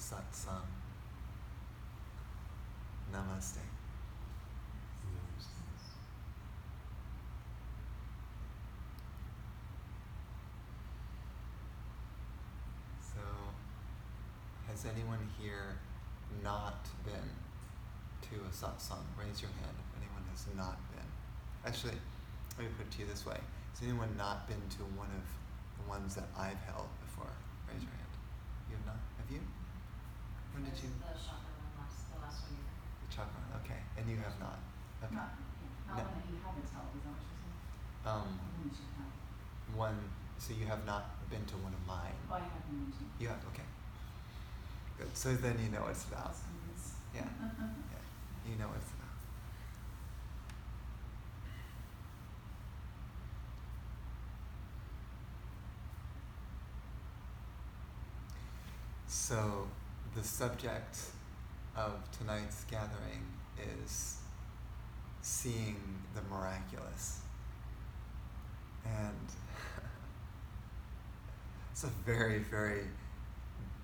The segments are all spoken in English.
satsang. Namaste. So, has anyone here not been to a satsang? Raise your hand if anyone has not been. Actually, let me put it to you this way. Has anyone not been to one of the ones that I've held before? Raise your hand. You have not? Have you? When did you? The chakra one, the last one you heard. The chakra, okay. And you have not? Okay. Not one that you haven't held, is that what you're saying? One that you have. One, so you have not been to one of mine? Oh, I have been to. You have, okay. Good. So then you know what it's about. Yeah. Yeah. You know what it's about. So the subject of tonight's gathering is seeing the miraculous. And it's a very, very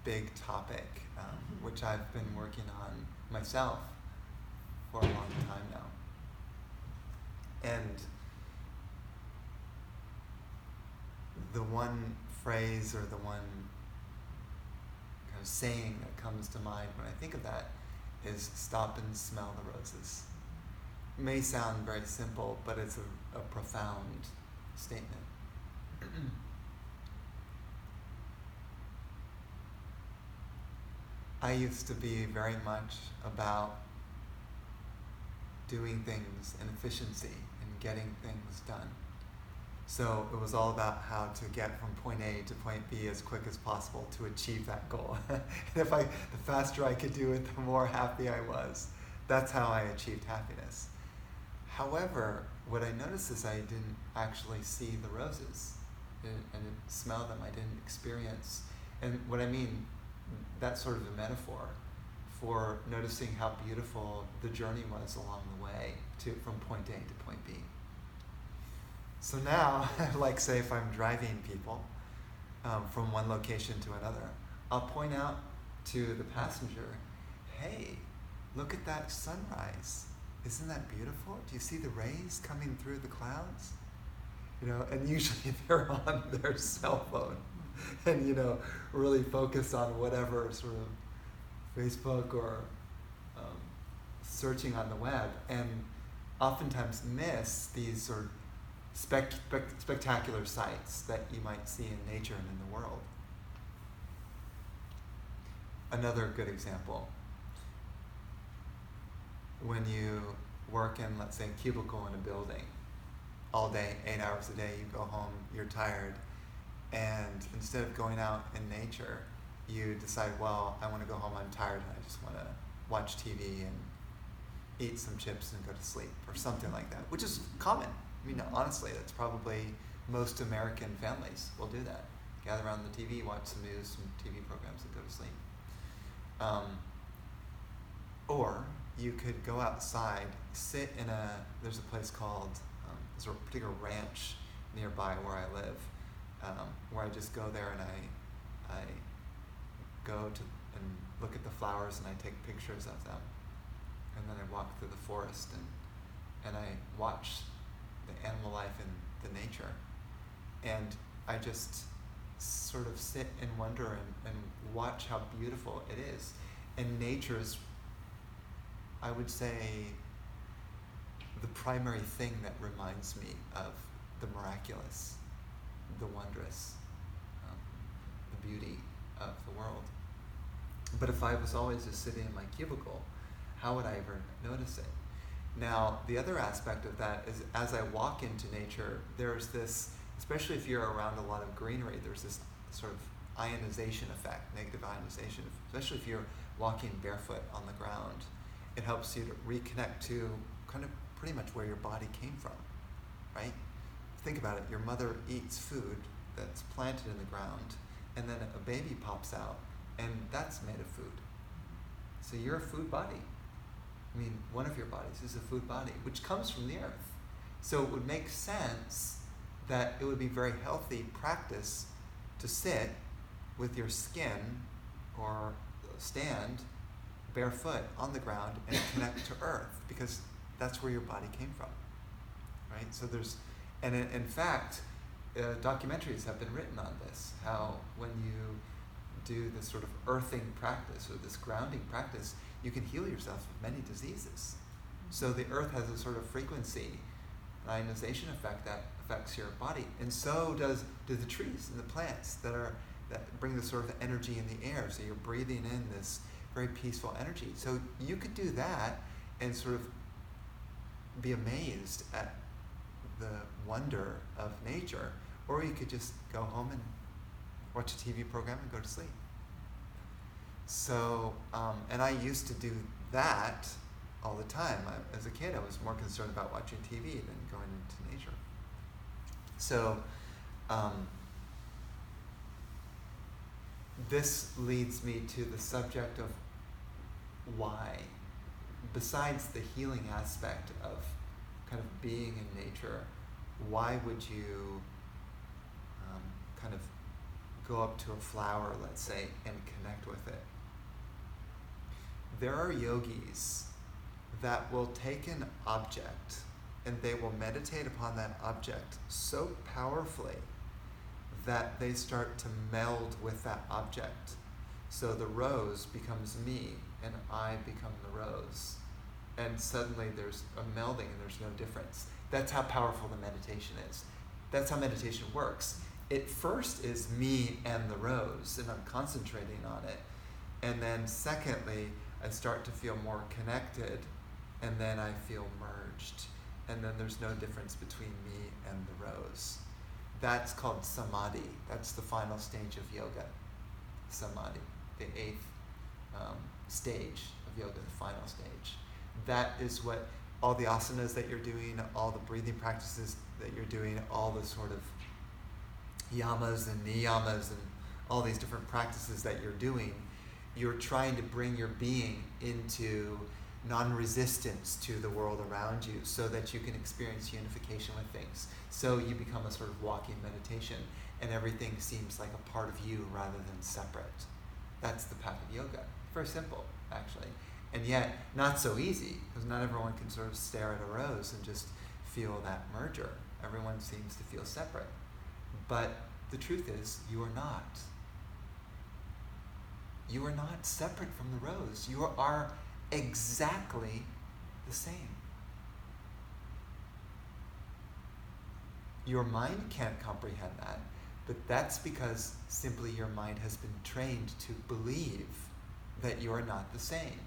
big topic, which I've been working on myself for a long time now. And the one phrase or the one kind of saying that comes to mind when I think of that is stop and smell the roses. It may sound very simple, but it's a profound statement. I used to be very much about doing things in efficiency and getting things done. So it was all about how to get from point A to point B as quick as possible to achieve that goal. And the faster I could do it, the more happy I was. That's how I achieved happiness. However, what I noticed is I didn't actually see the roses. I didn't smell them. I didn't experience. And what I mean, that's sort of a metaphor for noticing how beautiful the journey was along the way from point A to point B. So now, like say if I'm driving people from one location to another, I'll point out to the passenger, hey, look at that sunrise. Isn't that beautiful? Do you see the rays coming through the clouds? And usually they're on their cell phone and, really focus on whatever sort of Facebook or searching on the web, and oftentimes miss these sort of spectacular sights that you might see in nature and in the world. Another good example, when you work in, let's say, a cubicle in a building, all day, 8 hours a day, you go home, you're tired, and instead of going out in nature, you decide, well, I want to go home, I'm tired, and I just want to watch TV and eat some chips and go to sleep, or something like that, which is common. I mean, honestly, that's probably most American families will do that. Gather around the TV, watch some news, some TV programs, and go to sleep. Or you could go outside, sit in there's a place called, there's a particular ranch nearby where I live, where I just go there and I go to and look at the flowers and I take pictures of them. And then I walk through the forest and I watch the animal life and the nature. And I just sort of sit and wonder and watch how beautiful it is. And nature is, I would say, the primary thing that reminds me of the miraculous, the wondrous, the beauty of the world. But if I was always just sitting in my cubicle, how would I ever notice it? Now, the other aspect of that is as I walk into nature, there's this, especially if you're around a lot of greenery, there's this sort of ionization effect, negative ionization, especially if you're walking barefoot on the ground. It helps you to reconnect to kind of pretty much where your body came from, right? Think about it, your mother eats food that's planted in the ground, and then a baby pops out, and that's made of food. So you're a food body. I mean, one of your bodies is a food body, which comes from the earth. So it would make sense that it would be very healthy practice to sit with your skin or stand barefoot on the ground and connect to earth, because that's where your body came from, right? So in fact, documentaries have been written on this, how when you do this sort of earthing practice or this grounding practice, you can heal yourself of many diseases. So the earth has a sort of frequency ionization effect that affects your body, and so do the trees and the plants that bring this sort of energy in the air. So you're breathing in this very peaceful energy. So you could do that and sort of be amazed at the wonder of nature, or you could just go home and watch a TV program and go to sleep. So, and I used to do that all the time. As a kid, I was more concerned about watching TV than going into nature. So, this leads me to the subject of why, besides the healing aspect of kind of being in nature, why would you kind of go up to a flower, let's say, and connect with it? There are yogis that will take an object and they will meditate upon that object so powerfully that they start to meld with that object. So the rose becomes me and I become the rose. And suddenly there's a melding and there's no difference. That's how powerful the meditation is. That's how meditation works. It first is me and the rose, and I'm concentrating on it. And then secondly, I start to feel more connected, and then I feel merged. And then there's no difference between me and the rose. That's called samadhi. That's the final stage of yoga. Samadhi, the 8th stage of yoga, the final stage. That is what all the asanas that you're doing, all the breathing practices that you're doing, all the sort of yamas and niyamas and all these different practices that you're doing, you're trying to bring your being into non-resistance to the world around you so that you can experience unification with things. So you become a sort of walking meditation and everything seems like a part of you rather than separate. That's the path of yoga. Very simple, actually. And yet, not so easy, because not everyone can sort of stare at a rose and just feel that merger. Everyone seems to feel separate. But the truth is, you are not. You are not separate from the rose. You are exactly the same. Your mind can't comprehend that, but that's because simply your mind has been trained to believe that you are not the same.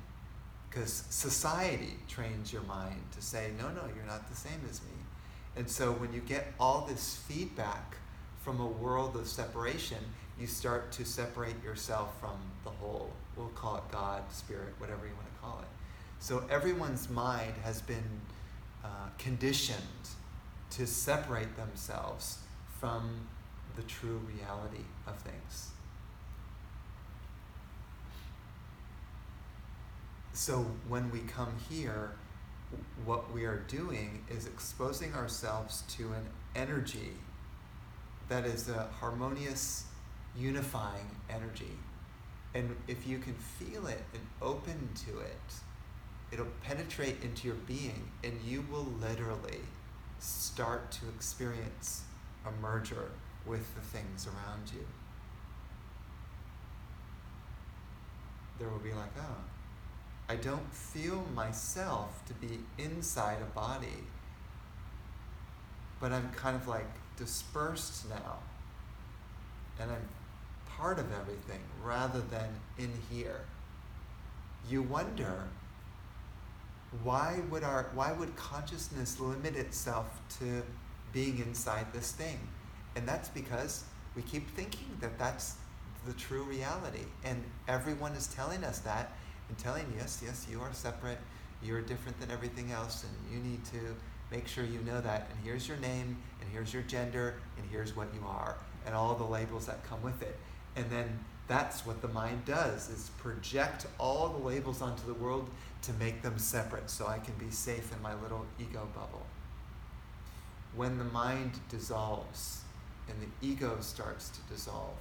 Because society trains your mind to say, no, you're not the same as me. And so when you get all this feedback from a world of separation, you start to separate yourself from the whole. We'll call it God, spirit, whatever you want to call it. So everyone's mind has been conditioned to separate themselves from the true reality of things. So when we come here, what we are doing is exposing ourselves to an energy that is a harmonious, unifying energy. And if you can feel it and open to it, it'll penetrate into your being and you will literally start to experience a merger with the things around you. There will be like, oh, I don't feel myself to be inside a body, but I'm kind of like dispersed now, and I'm part of everything rather than in here. You wonder, why would consciousness limit itself to being inside this thing? And that's because we keep thinking that that's the true reality, and everyone is telling us that. And telling yes, you are separate, you're different than everything else, and you need to make sure you know that, and here's your name, and here's your gender, and here's what you are, and all the labels that come with it. And then that's what the mind does, is project all the labels onto the world to make them separate so I can be safe in my little ego bubble. When the mind dissolves and the ego starts to dissolve,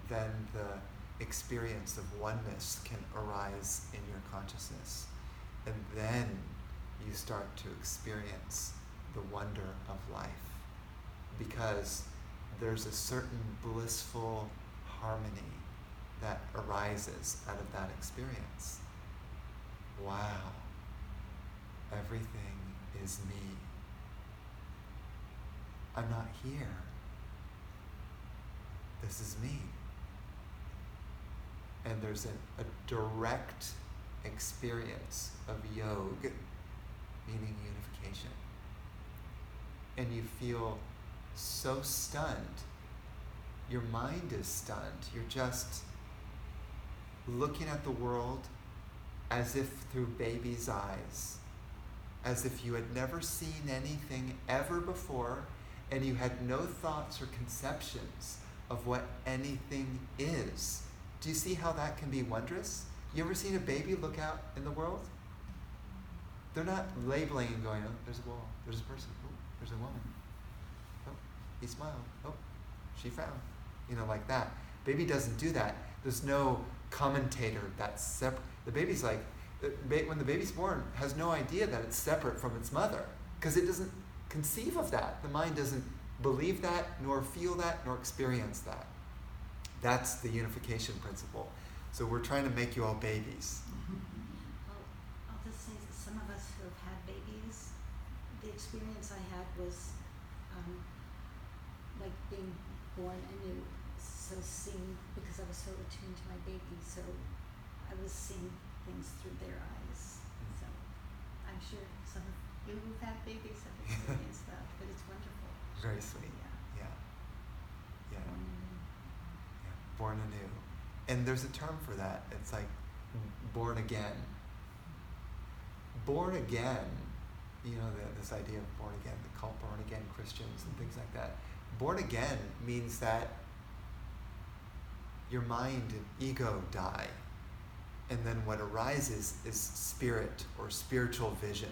then the experience of oneness can arise in your consciousness. And then you start to experience the wonder of life, because there's a certain blissful harmony that arises out of that experience. Wow, everything is me. I'm not here. This is me. And there's a direct experience of yoga, meaning unification. And you feel so stunned. Your mind is stunned. You're just looking at the world as if through baby's eyes, as if you had never seen anything ever before, and you had no thoughts or conceptions of what anything is. Do you see how that can be wondrous? You ever seen a baby look out in the world? They're not labeling and going, oh, there's a wall, there's a person, oh, there's a woman. Oh, he smiled, oh, she frowned. Like that. Baby doesn't do that. There's no commentator that's separate. The baby's like, when the baby's born, has no idea that it's separate from its mother, because it doesn't conceive of that. The mind doesn't believe that, nor feel that, nor experience that. That's the unification principle. So we're trying to make you all babies. Well, I'll just say that some of us who have had babies, the experience I had was like being born anew. So seeing, because I was so attuned to my baby, so I was seeing things through their eyes. So I'm sure some of you who've had babies have experienced that, but it's wonderful. Very sweet. Yeah. Born anew. And there's a term for that. It's like born again. Born again, this idea of born again, they call born again Christians and things like that. Born again means that your mind and ego die, and then what arises is spirit or spiritual vision.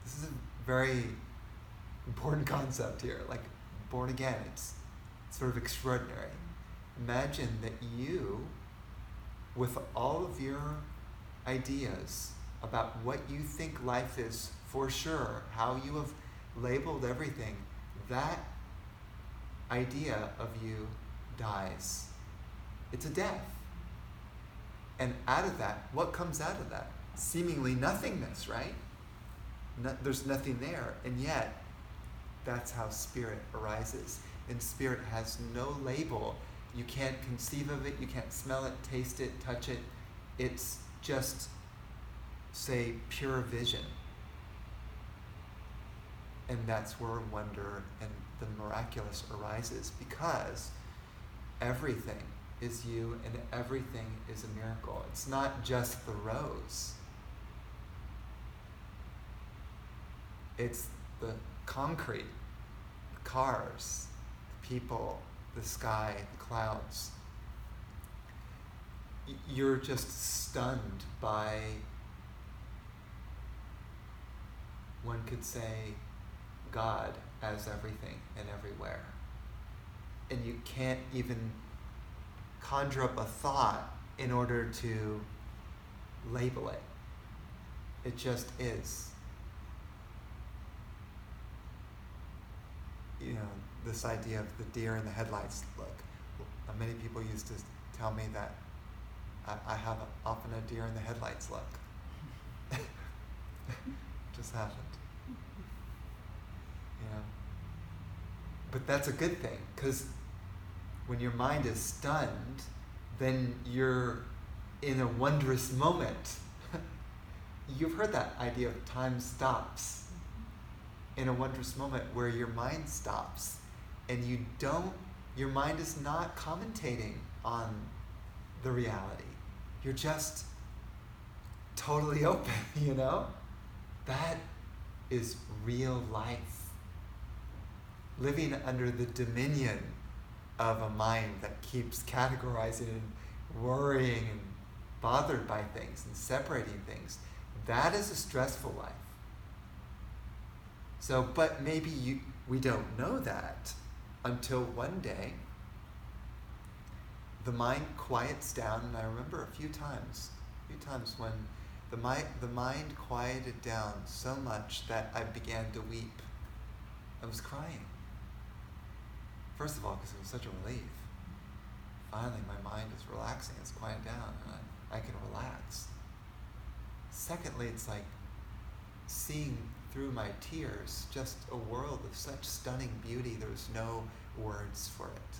This is a very important concept here, like born again. It's sort of extraordinary. Imagine that you, with all of your ideas about what you think life is for sure, how you have labeled everything, that idea of you dies. It's a death. And out of that, what comes out of that? Seemingly nothingness, right? There's nothing there. And yet, that's how spirit arises. And spirit has no label. You can't conceive of it, you can't smell it, taste it, touch it. It's just, say, pure vision. And that's where wonder and the miraculous arises, because everything is you and everything is a miracle. It's not just the rose. It's the concrete, the cars, the people, the sky, the clouds. You're just stunned by, one could say, God as everything and everywhere. And you can't even conjure up a thought in order to label it. It just is. This idea of the deer in the headlights look. Many people used to tell me that I have often a deer in the headlights look. Just happened. But that's a good thing, because when your mind is stunned, then you're in a wondrous moment. You've heard that idea of time stops. In a wondrous moment where your mind stops, and your mind is not commentating on the reality. You're just totally open, That is real life. Living under the dominion of a mind that keeps categorizing and worrying and bothered by things and separating things, that is a stressful life. So, but maybe we don't know that until one day the mind quiets down, and I remember a few times when the mind quieted down so much that I began to weep. I was crying. First of all, because it was such a relief. Finally, my mind is relaxing, it's quieted down, and I can relax. Secondly, it's like seeing through my tears just a world of such stunning beauty, there's no words for it.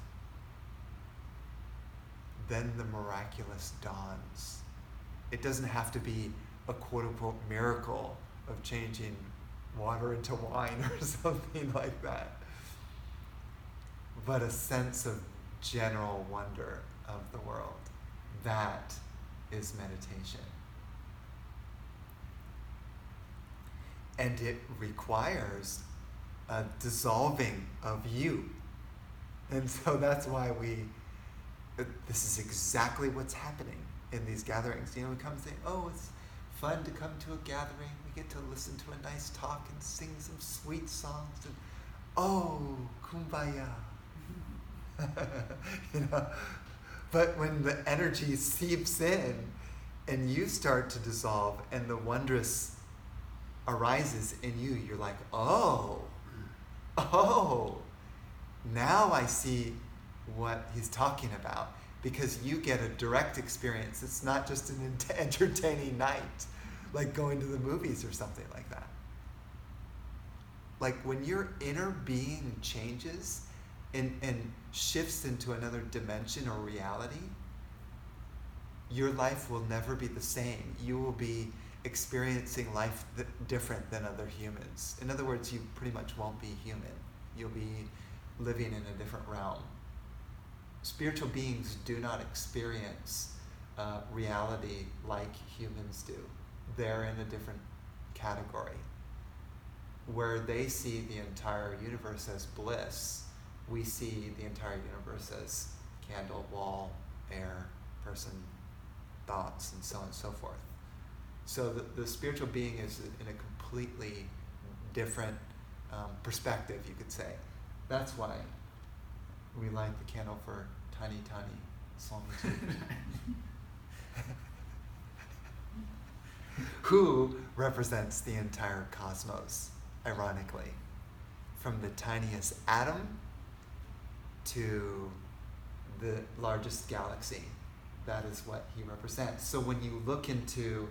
Then the miraculous dawns. It doesn't have to be a quote-unquote miracle of changing water into wine or something like that, but a sense of general wonder of the world. That is meditation. And it requires a dissolving of you. And so that's why this is exactly what's happening in these gatherings. You know, we come and say, oh, it's fun to come to a gathering. We get to listen to a nice talk and sing some sweet songs. And, oh, kumbaya. You know? But when the energy seeps in and you start to dissolve and the wondrous arises in you, you're like, oh, now I see what he's talking about, because you get a direct experience. It's not just an entertaining night, like going to the movies or something like that. Like when your inner being changes and shifts into another dimension or reality, your life will never be the same. You will be experiencing life different than other humans. In other words, you pretty much won't be human. You'll be living in a different realm. Spiritual beings do not experience reality like humans do. They're in a different category. Where they see the entire universe as bliss, we see the entire universe as candle, wall, air, person, thoughts, and so on and so forth. So the spiritual being is in a completely different perspective, you could say. That's why we light the candle for Tiny Swami, who represents the entire cosmos, ironically. From the tiniest atom to the largest galaxy. That is what he represents. So when you look into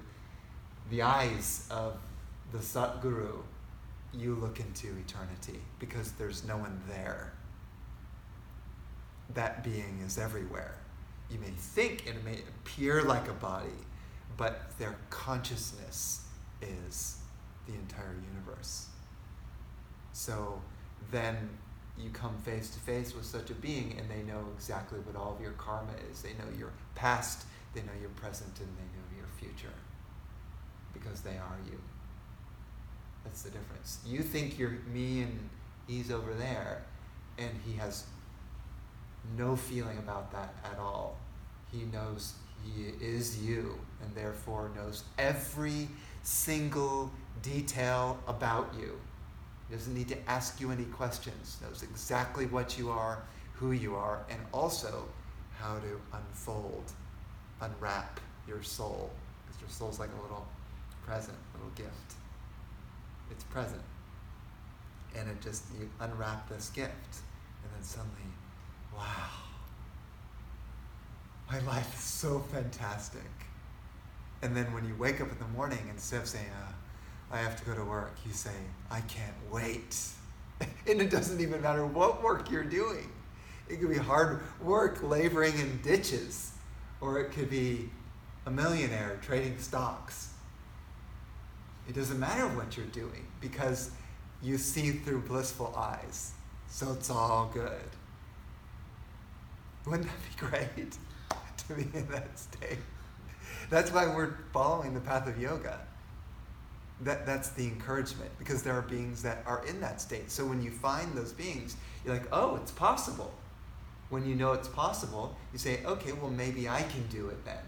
the eyes of the Satguru, you look into eternity, because there's no one there. That being is everywhere. You may think it may appear like a body, but their consciousness is the entire universe. So then you come face to face with such a being, and they know exactly what all of your karma is. They know your past, they know your present, and they know your future, because they are you. That's the difference. You think you're me and he's over there, and he has no feeling about that at all. He knows he is you, and therefore knows every single detail about you. He doesn't need to ask you any questions. Knows exactly what you are, who you are, and also how to unwrap your soul. Because your soul's like a little present, little gift. It's present. And you unwrap this gift, and then suddenly, wow, my life is so fantastic. And then when you wake up in the morning, instead of saying, I have to go to work, you say, I can't wait. And it doesn't even matter what work you're doing. It could be hard work laboring in ditches, or it could be a millionaire trading stocks. It doesn't matter what you're doing, because you see through blissful eyes. So it's all good. Wouldn't that be great to be in that state? That's why we're following the path of yoga. That's the encouragement, because there are beings that are in that state. So when you find those beings, you're like, oh, it's possible. When you know it's possible, you say, okay, well, maybe I can do it then.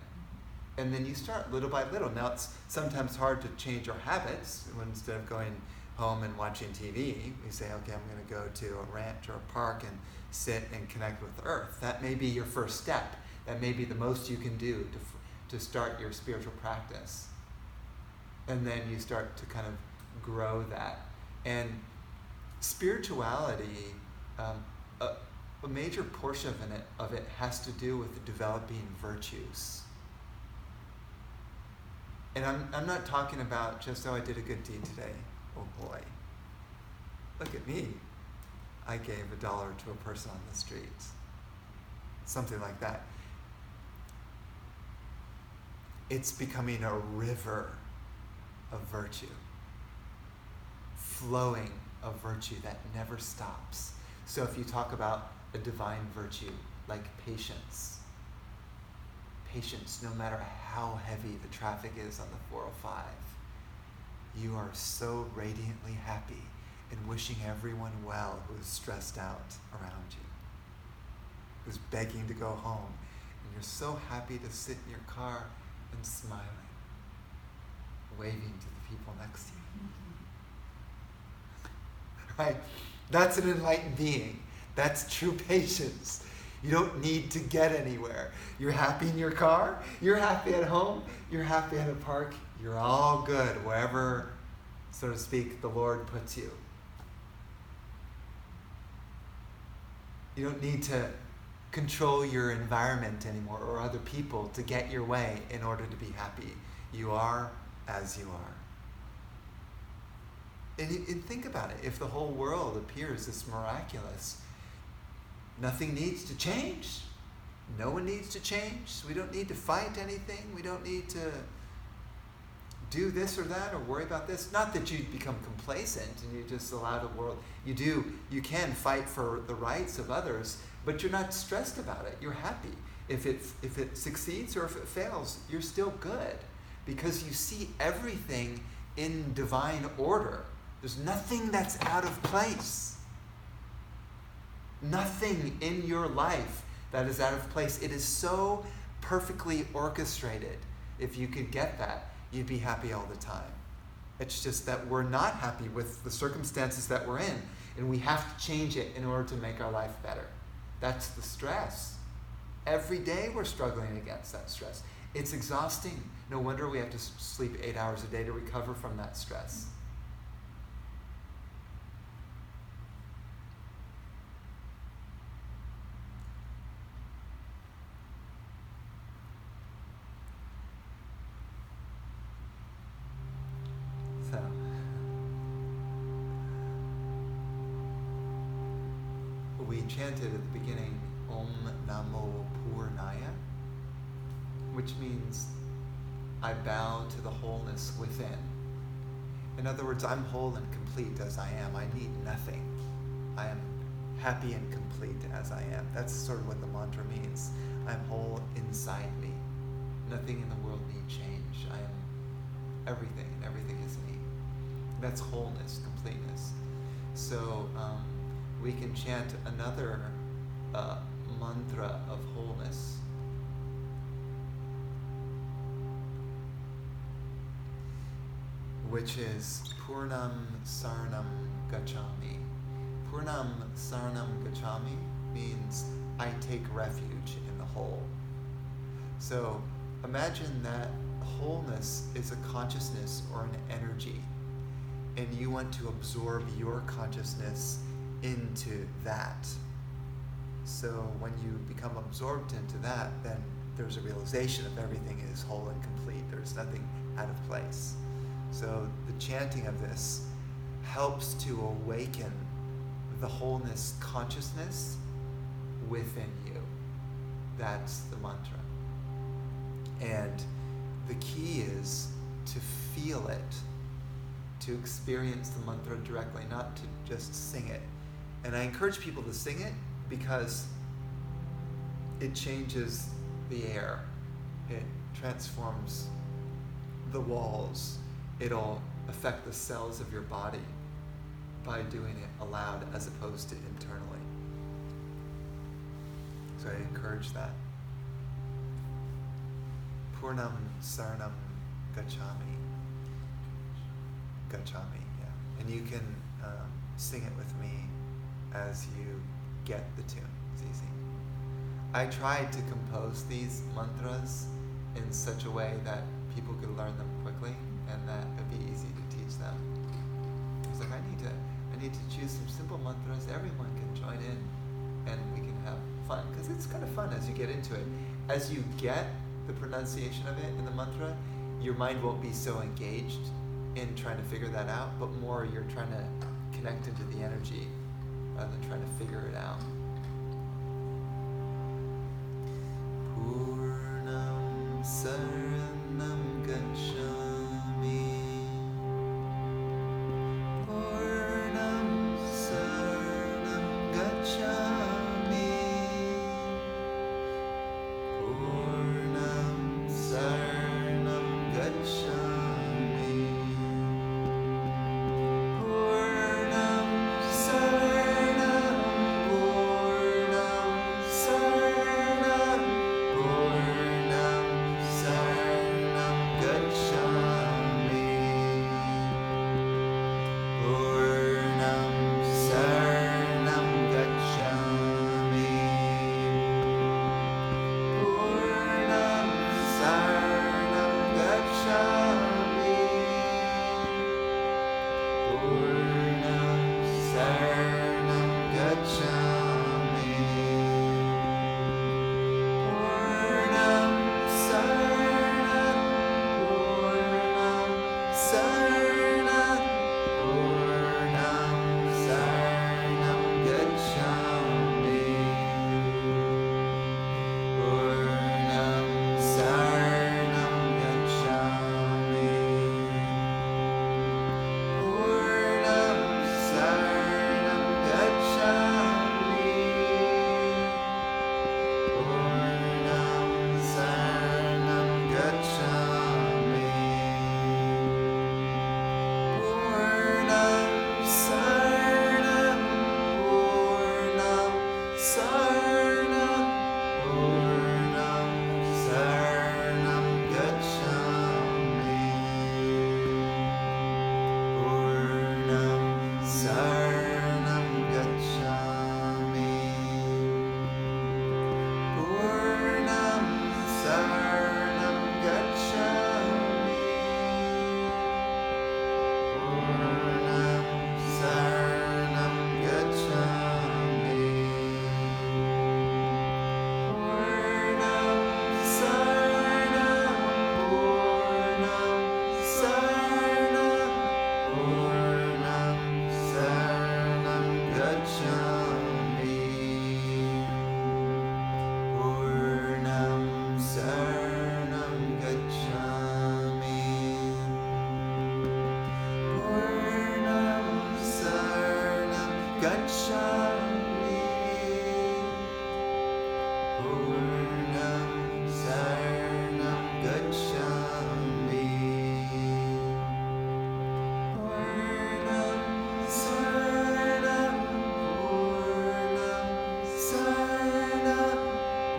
And then you start little by little. Now, it's sometimes hard to change our habits. When instead of going home and watching TV, we say, okay, I'm going to go to a ranch or a park and sit and connect with the earth. That may be your first step. That may be the most you can do to start your spiritual practice. And then you start to kind of grow that. And spirituality, a major portion of it has to do with developing virtues. And I'm not talking about just, I did a good deed today. Oh boy. Look at me. I gave $1 to a person on the street. Something like that. It's becoming a river of virtue. Flowing of virtue that never stops. So if you talk about a divine virtue like patience, no matter how heavy the traffic is on the 405, you are so radiantly happy and wishing everyone well who is stressed out around you, who's begging to go home, and you're so happy to sit in your car and smiling, waving to the people next to you. Right? That's an enlightened being. That's true patience. You don't need to get anywhere. You're happy in your car, you're happy at home, you're happy at a park, you're all good wherever, so to speak, the Lord puts you. You don't need to control your environment anymore or other people to get your way in order to be happy. You are as you are. And think about it. If the whole world appears this miraculous, nothing needs to change. No one needs to change. We don't need to fight anything. We don't need to do this or that or worry about this. Not that you become complacent and you just allow the world. You can fight for the rights of others, but you're not stressed about it. You're happy. If it succeeds or if it fails, you're still good because you see everything in divine order. There's nothing that's out of place. Nothing in your life that is out of place. It is so perfectly orchestrated. If you could get that, you'd be happy all the time. It's just that we're not happy with the circumstances that we're in, and we have to change it in order to make our life better. That's the stress. Every day we're struggling against that stress. It's exhausting. No wonder we have to sleep 8 hours a day to recover from that stress. We chanted at the beginning Om Namo Purnaya, which means I bow to the wholeness within. In other words, I'm whole and complete as I am. I need nothing. I am happy and complete as I am. That's sort of what the mantra means. I'm whole inside me. Nothing in the world need change. I am everything, and everything is me. That's wholeness, completeness. So we can chant another mantra of wholeness. Which is Purnam Saranam Gacchami. Purnam Saranam Gacchami means I take refuge in the whole. So imagine that wholeness is a consciousness or an energy, and you want to absorb your consciousness into that. So when you become absorbed into that, then there's a realization of everything is whole and complete. There's nothing out of place. So the chanting of this helps to awaken the wholeness consciousness within you. That's the mantra. And the key is to feel it, to experience the mantra directly, not to just sing it. And I encourage people to sing it because it changes the air. It transforms the walls. It'll affect the cells of your body by doing it aloud as opposed to internally. So I encourage that. Purnam Saranam Gacchami. Gacchami, yeah. And you can sing it with me as you get the tune. It's easy. I tried to compose these mantras in such a way that people could learn them quickly and that it'd be easy to teach them. I was like, I need to choose some simple mantras everyone can join in and we can have fun, because it's kind of fun as you get into it. As you get the pronunciation of it in the mantra, your mind won't be so engaged in trying to figure that out, but more you're trying to connect into the energy rather than trying to figure it out. Purnam Saranam Gacchami. Purnam Saranam Gacchami. Purnam Saranam Gacchami. Purnam Saranam, Purnam Saranam, Purnam Saranam Gacchami. Purnam Saranam Gacchami. Purnam Saranam Gacchami. Purnam Saranam Gacchami. Purnam Saranam, Purnam Saranam, Purnam Saranam Gacchami. Purnam Saranam Gacchami. Purnam Saranam Gacchami. Purnam Saranam Gacchami. Purnam Saranam, Purnam Saranam, Purnam Saranam Gacchami. Purnam Saranam Gacchami. Purnam Saranam Gacchami. Purnam Saranam Gacchami. Purnam Saranam, Purnam Saranam, Purnam Saranam Gacchami. Purnam Saranam Gacchami. Purnam Saranam Gacchami. Purnam Saranam Gacchami. Purnam Saranam, Purnam Saranam,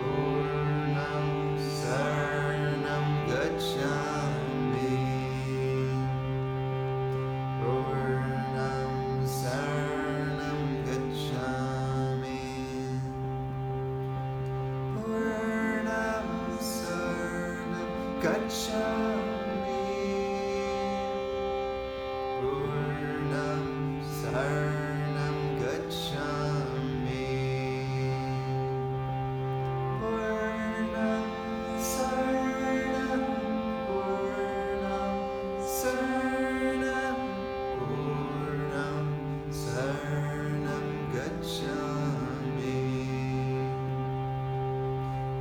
Purnam Saranam Gacchami. Purnam Saranam Gacchami. Purnam Saranam Gacchami. Purnam Saranam Gacchami. Purnam Saranam, Purnam Saranam, Purnam Saranam Gacchami.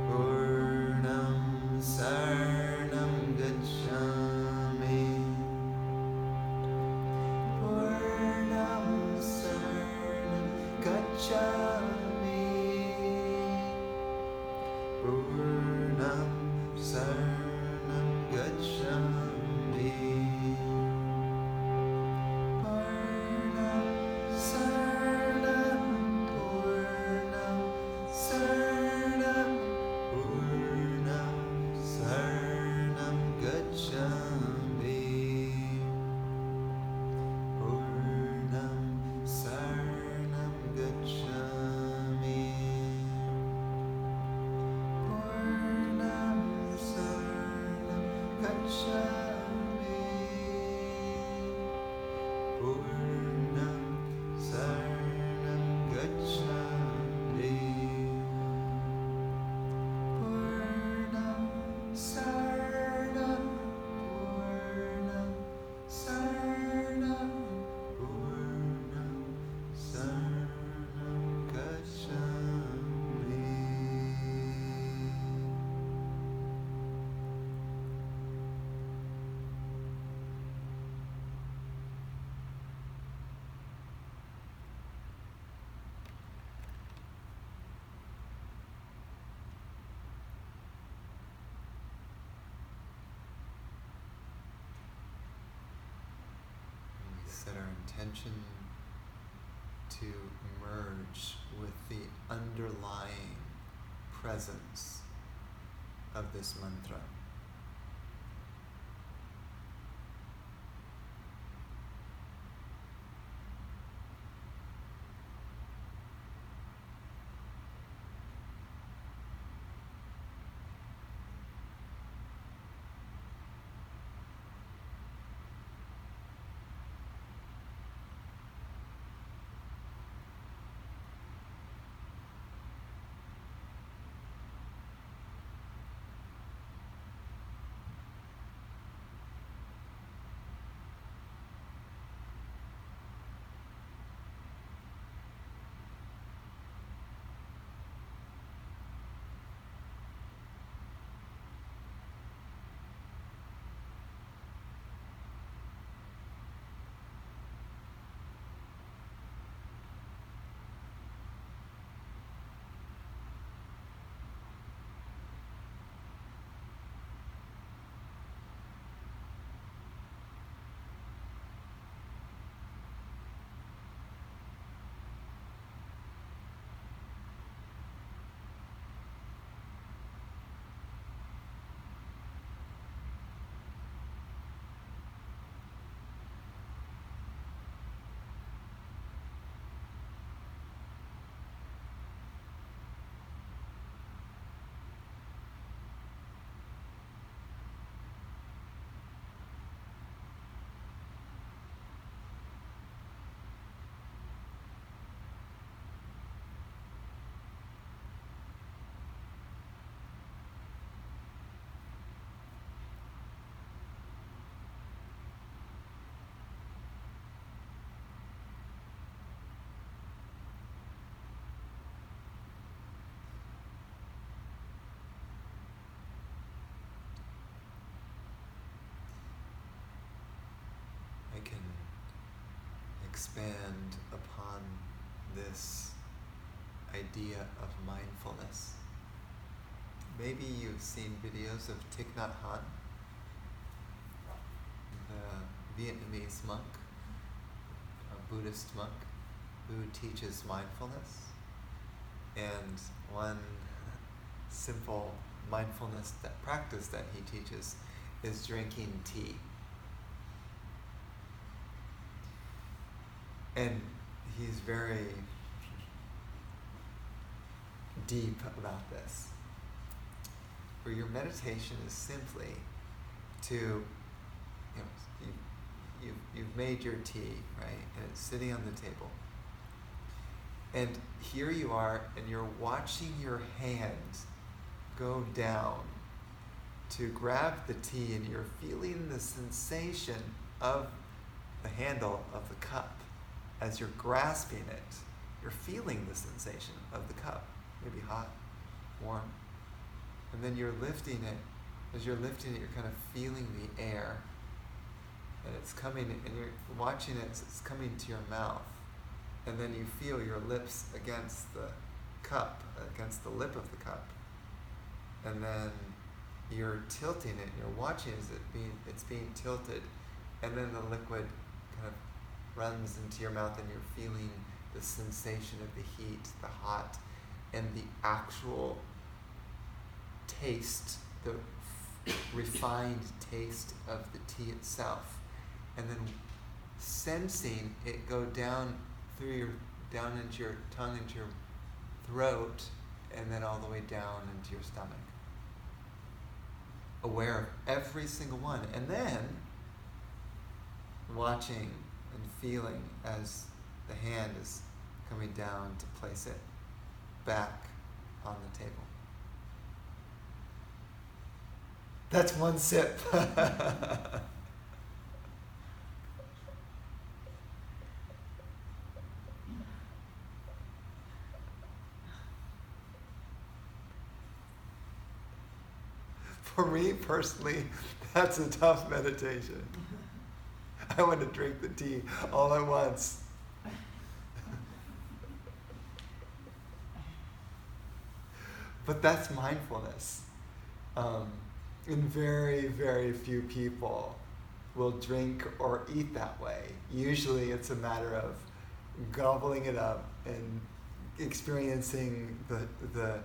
Purnam Saranam Gacchami. intention to merge with the underlying presence of this mantra. I can expand upon this idea of mindfulness. Maybe you've seen videos of Thich Nhat Hanh, the Vietnamese monk, a Buddhist monk who teaches mindfulness. And one simple mindfulness practice that he teaches is drinking tea. And he's very deep about this. Where your meditation is simply to, you've made your tea, right? And it's sitting on the table. And here you are, and you're watching your hand go down to grab the tea, and you're feeling the sensation of the handle of the cup. As you're grasping it, you're feeling the sensation of the cup, maybe hot, warm. And then you're lifting it. As you're lifting it, you're kind of feeling the air. And it's coming, and you're watching it, it's coming to your mouth. And then you feel your lips against the cup, against the lip of the cup. And then you're tilting it, you're watching as it's being tilted. And then the liquid kind of runs into your mouth, and you're feeling the sensation of the heat, the hot, and the actual taste, the refined taste of the tea itself. And then sensing it go down down into your tongue, into your throat, and then all the way down into your stomach. Aware of every single one. And then watching and feeling as the hand is coming down to place it back on the table. That's one sip. For me personally, that's a tough meditation. I want to drink the tea all at once. But that's mindfulness. And very, very few people will drink or eat that way. Usually it's a matter of gobbling it up and experiencing the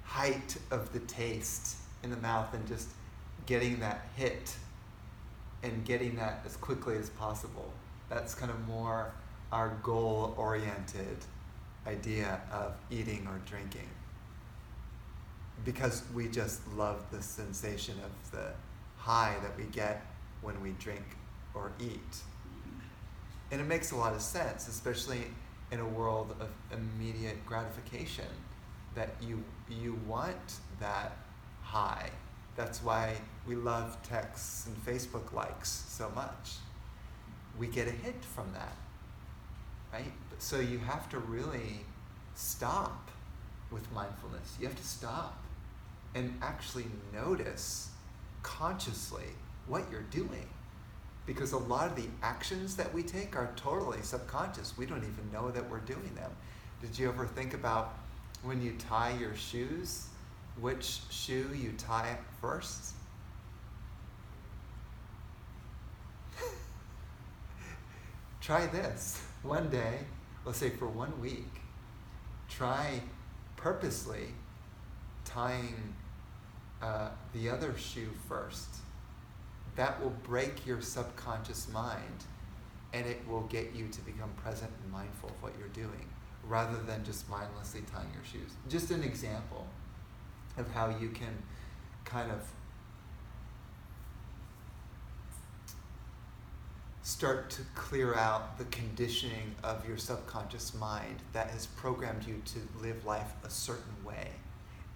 height of the taste in the mouth and just getting that hit and getting that as quickly as possible. That's kind of more our goal-oriented idea of eating or drinking, because we just love the sensation of the high that we get when we drink or eat. And it makes a lot of sense, especially in a world of immediate gratification, that you want that high. That's why we love texts and Facebook likes so much. We get a hit from that, right? So you have to really stop with mindfulness. You have to stop and actually notice consciously what you're doing. Because a lot of the actions that we take are totally subconscious. We don't even know that we're doing them. Did you ever think about when you tie your shoes, which shoe you tie first? Try this. One day, let's say for 1 week, try purposely tying the other shoe first. That will break your subconscious mind, and it will get you to become present and mindful of what you're doing, rather than just mindlessly tying your shoes. Just an example of how you can kind of start to clear out the conditioning of your subconscious mind that has programmed you to live life a certain way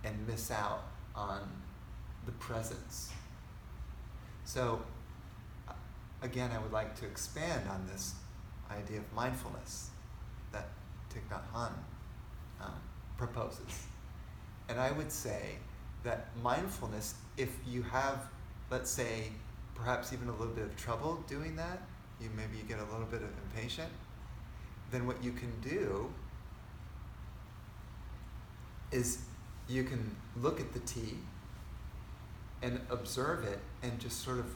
and miss out on the presence. So, again, I would like to expand on this idea of mindfulness that Thich Nhat Hanh proposes. And I would say that mindfulness, if you have, let's say, perhaps even a little bit of trouble doing that, maybe you get a little bit of impatient, then what you can do is you can look at the tea and observe it and just sort of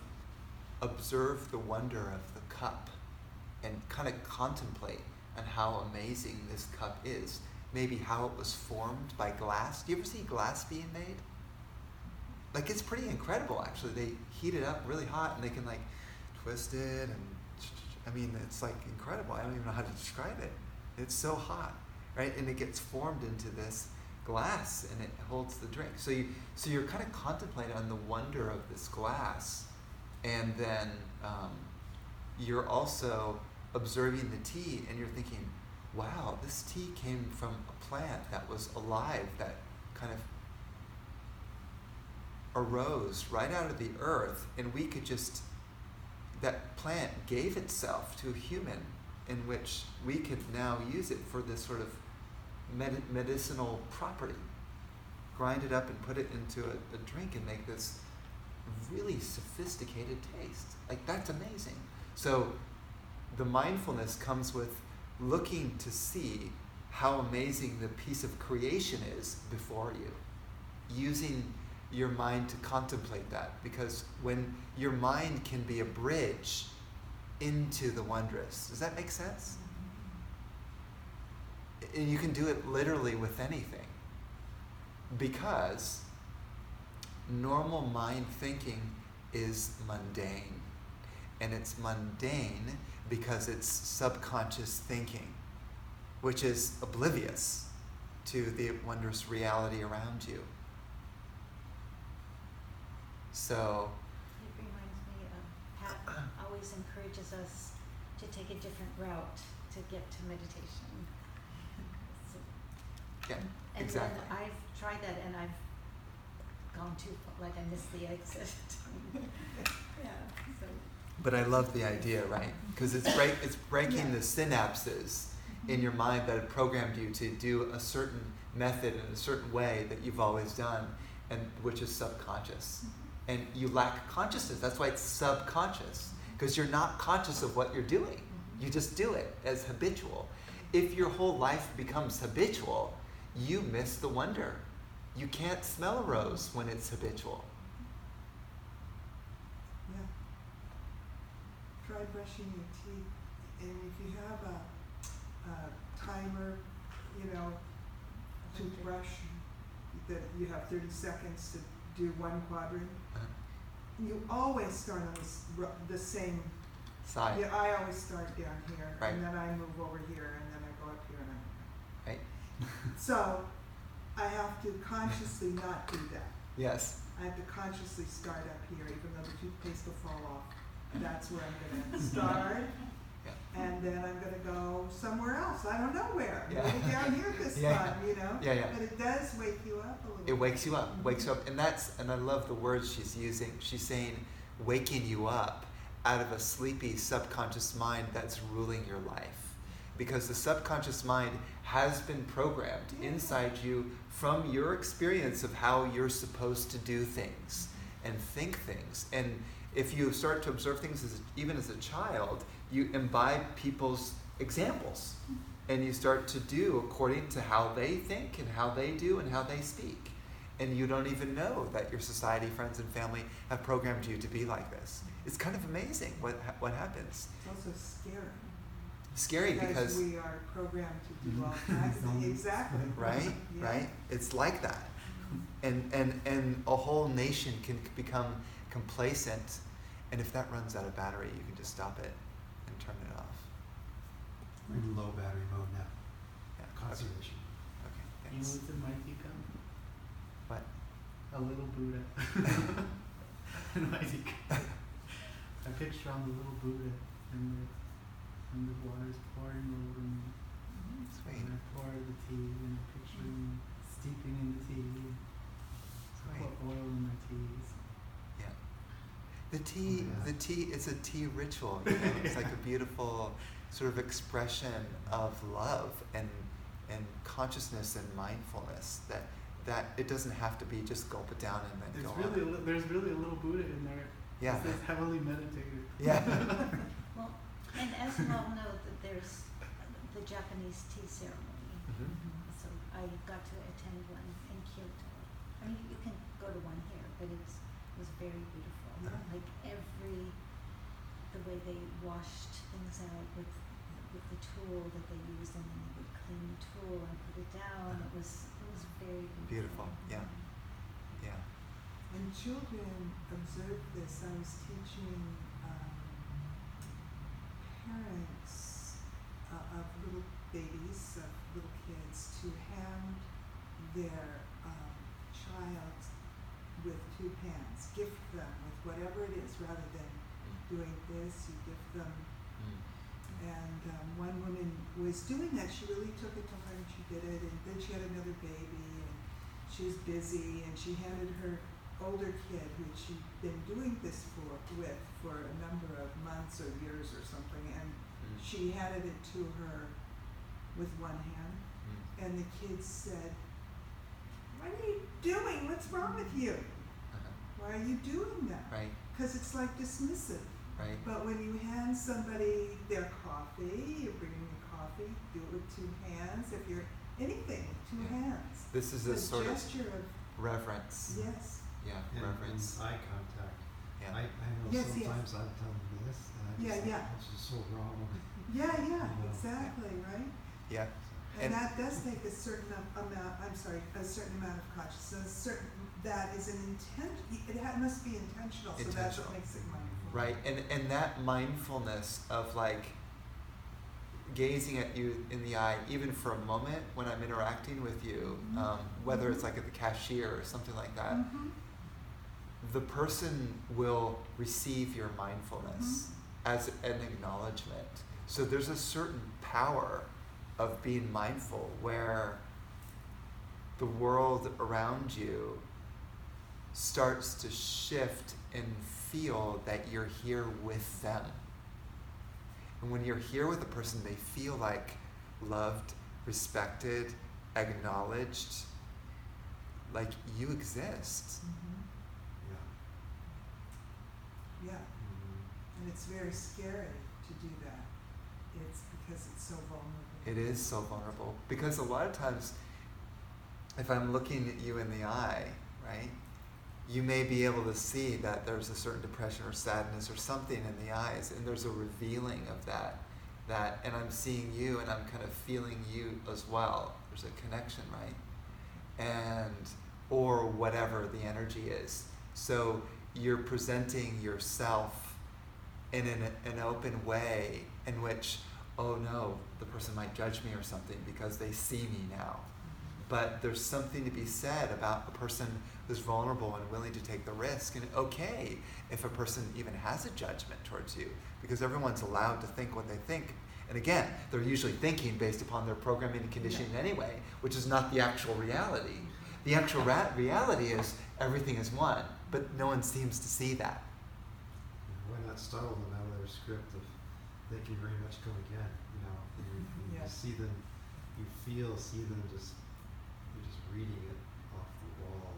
observe the wonder of the cup and kind of contemplate on how amazing this cup is. Maybe how it was formed by glass. Do you ever see glass being made? Like, it's pretty incredible, actually. They heat it up really hot and they can like twist it and, I mean, it's like incredible. I don't even know how to describe it. It's so hot, right? And it gets formed into this glass and it holds the drink. So you're kind of contemplating on the wonder of this glass, and then you're also observing the tea and you're thinking, wow, this tea came from a plant that was alive, that kind of arose right out of the earth, and we could just, that plant gave itself to a human in which we could now use it for this sort of medicinal property. Grind it up and put it into a drink and make this really sophisticated taste. Like, that's amazing. So the mindfulness comes with looking to see how amazing the piece of creation is before you, using your mind to contemplate that, because when your mind can be a bridge into the wondrous. Does that make sense? And you can do it literally with anything, because normal mind thinking is mundane, and it's mundane because it's subconscious thinking, which is oblivious to the wondrous reality around you. So It reminds me of Pat always encourages us to take a different route to get to meditation. So, yeah, and exactly. then I've tried that and I've gone too far, like I missed the exit. Yeah. So. But I love the idea, right? Because it's breaking Yeah. the synapses in your mind that have programmed you to do a certain method in a certain way that you've always done, and which is subconscious. And you lack consciousness. That's why it's subconscious, because you're not conscious of what you're doing. You just do it as habitual. If your whole life becomes habitual, you miss the wonder. You can't smell a rose when it's habitual. Yeah. try brushing your teeth, and if you have a timer, toothbrush, that you have 30 seconds to do one quadrant, you always start on the same Side. Yeah, I always start down here, Right. and then I move over here, and then I go up here, and Right? so I have to consciously not do that. Yes. I have to consciously start up here, even though the toothpaste will fall off. That's where I'm going to start, Yeah. and then I'm going to go somewhere else. I don't know where. Yeah. Maybe down here this Yeah. time, Yeah, yeah. But it does wake you up a little. It wakes you up, wakes you up, and I love the words she's using. She's saying, waking you up out of a sleepy subconscious mind that's ruling your life. Because the subconscious mind has been programmed inside you from your experience of how you're supposed to do things and think things. And if you start to observe things even as a child, you imbibe people's examples. And you start to do according to how they think and how they do and how they speak. And you don't even know that your society, friends, and family have programmed you to be like this. It's kind of amazing what happens. It's also scary. Scary because we are programmed to do all kinds of things. Exactly. Right, Yeah. right. It's like that, and a whole nation can become complacent, and if that runs out of battery, you can just stop it and turn it off. We're in low battery mode now. Yeah. Conservation. Okay. You know Thanks. what's in my teacup? What? A little Buddha. In my teacup. I picture on the little Buddha and the water's pouring over me. Sweet. And I pour the tea and I picture me steeping in the tea. I Sweet. pour oil in my teas. Yeah. The tea is a tea ritual. It's like a beautiful sort of expression of love and consciousness and mindfulness that it doesn't have to be just gulp it down and then go on. There's really a little Buddha in there. Yeah. It says heavily meditated. Yeah. Well, and as you all know, that there's the Japanese tea ceremony. Mhm. So I got to attend one in Kyoto. I mean, you can go to one here, but it was very beautiful. Yeah. Like the way they washed things out with the tool that they used, and then they would clean the tool and put it down. It was very beautiful. Beautiful, yeah. Yeah. And children observe this. I was teaching parents of little babies, of little kids, to hand their child with two hands. Gift them with whatever it is, rather than doing this, you gift them. And one woman was doing that. She really took it to heart and she did it. And then she had another baby and she was busy, and she handed her older kid, who she'd been doing this for a number of months or years or something, and she handed it to her with one hand. And the kid said, "What are you doing? What's wrong with you? Why are you doing that?" Right. Because it's like dismissive. Right. But when you hand somebody their coffee, you're bringing the coffee, do it with two hands. If you're anything with two hands. This is a It's sort of gesture of reverence. yes. Yeah, And reverence. eye contact. Yeah. I know Yes, yes. sometimes I've done this, and I just Yeah, think yeah. this is so wrong. Yeah, know. exactly, right? Yeah. And that does take a certain amount. A certain amount of consciousness. That is an intent. It must be intentional. So that's what Intentional. makes it mindful. Right, and that mindfulness of like gazing at you in the eye, even for a moment when I'm interacting with you, whether it's like at the cashier or something like that, the person will receive your mindfulness as an acknowledgement. So there's a certain power of being mindful where the world around you starts to shift and feel that you're here with them. And when you're here with a person, they feel like loved, respected, acknowledged, like you exist. Yeah. And it's very scary to do that. It's because it's so vulnerable. It is so vulnerable. Because a lot of times, if I'm looking at you in the eye, right, you may be able to see that there's a certain depression or sadness or something in the eyes, and there's a revealing of that, and I'm seeing you and I'm kind of feeling you as well. There's a connection, right? Or whatever the energy is. So you're presenting yourself in an open way in which, oh no, the person might judge me or something because they see me now. But there's something to be said about a person who's vulnerable and willing to take the risk, and okay if a person even has a judgment towards you, because everyone's allowed to think what they think. And again, they're usually thinking based upon their programming and conditioning anyway, which is not the actual reality. The actual reality is everything is one, but no one seems to see that. Why not startle them out of their script of thank you very much, come again? You Yeah. see them, see them just, you're just reading it off the wall.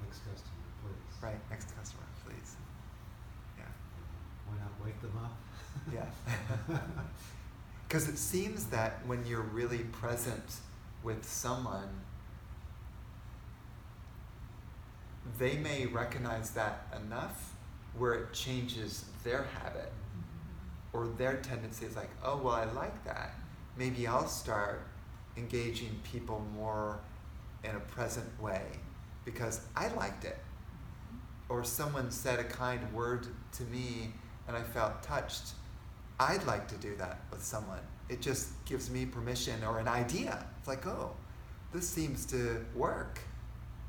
Next customer, please. Right, next customer, please. Yeah. Why not wake them up? Yeah. Because it seems that when you're really present with someone, they may recognize that enough where it changes their habit, or their tendency is like, oh, well, I like that. Maybe I'll start engaging people more in a present way because I liked it. Or someone said a kind word to me and I felt touched. I'd like to do that with someone. It just gives me permission or an idea. It's like, oh, this seems to work.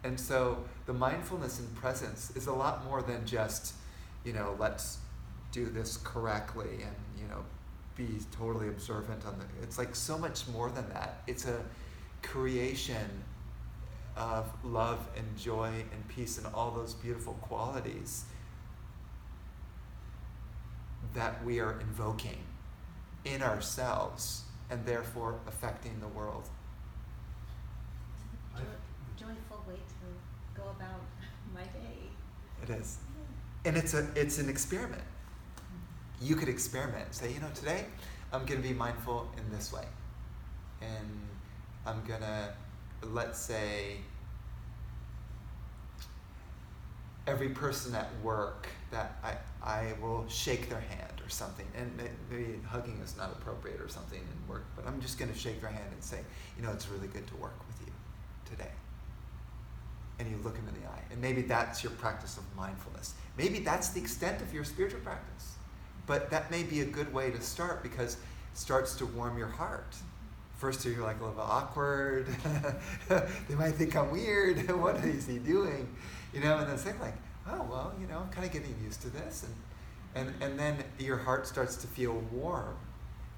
And so the mindfulness and presence is a lot more than just, let's do this correctly and, be totally observant on it's like so much more than that. It's a creation of love and joy and peace and all those beautiful qualities that we are invoking in ourselves and therefore affecting the world. Joyful way to go about my day. It is. And it's an experiment. You could experiment and say, today I'm going to be mindful in this way. And I'm going to, let's say, every person at work that I will shake their hand or something. And maybe hugging is not appropriate or something in work, but I'm just going to shake their hand and say, it's really good to work with you today. And you look them in the eye. And maybe that's your practice of mindfulness. Maybe that's the extent of your spiritual practice. But that may be a good way to start because it starts to warm your heart. First you're like a little awkward. They might think I'm weird. What is he doing? And then second, like, oh, well, I'm kind of getting used to this. And then your heart starts to feel warm.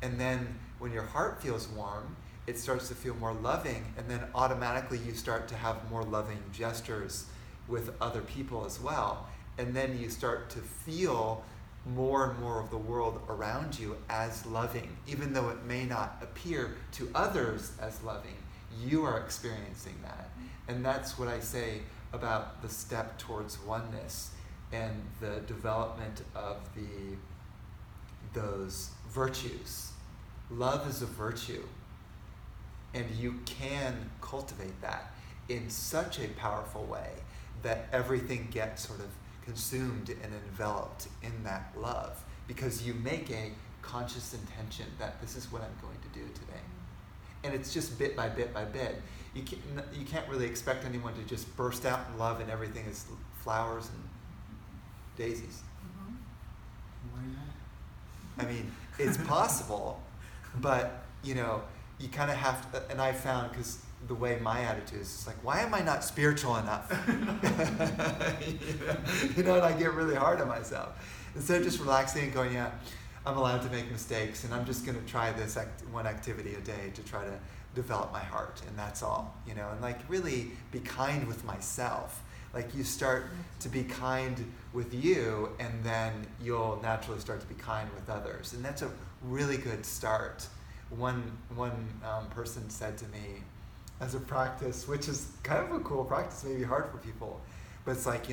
And then when your heart feels warm, it starts to feel more loving, and then automatically you start to have more loving gestures with other people as well. And then you start to feel more and more of the world around you as loving, even though it may not appear to others as loving. You are experiencing that. And that's what I say about the step towards oneness and the development of those virtues. Love is a virtue. And you can cultivate that in such a powerful way that everything gets sort of consumed and enveloped in that love, because you make a conscious intention that this is what I'm going to do today. And it's just bit by bit by bit. You can't really expect anyone to just burst out in love and everything is flowers and daisies. Why not? I mean, it's possible, but you kind of have to, and I found, because the way my attitude is, it's like, why am I not spiritual enough? And I get really hard on myself. Instead of just relaxing and going, yeah, I'm allowed to make mistakes, and I'm just going to try this one activity a day to try to develop my heart, and that's all, and like really be kind with myself. Like you start to be kind with you, and then you'll naturally start to be kind with others, and that's a really good start. One person said to me, as a practice, which is kind of a cool practice, maybe hard for people, but it's like,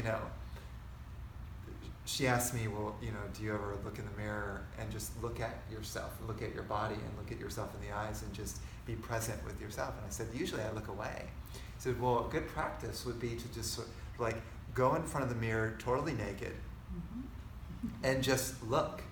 she asked me, well, do you ever look in the mirror and just look at yourself, look at your body and look at yourself in the eyes and just be present with yourself? And I said, usually I look away. He said, well, a good practice would be to just sort of like go in front of the mirror totally naked and just look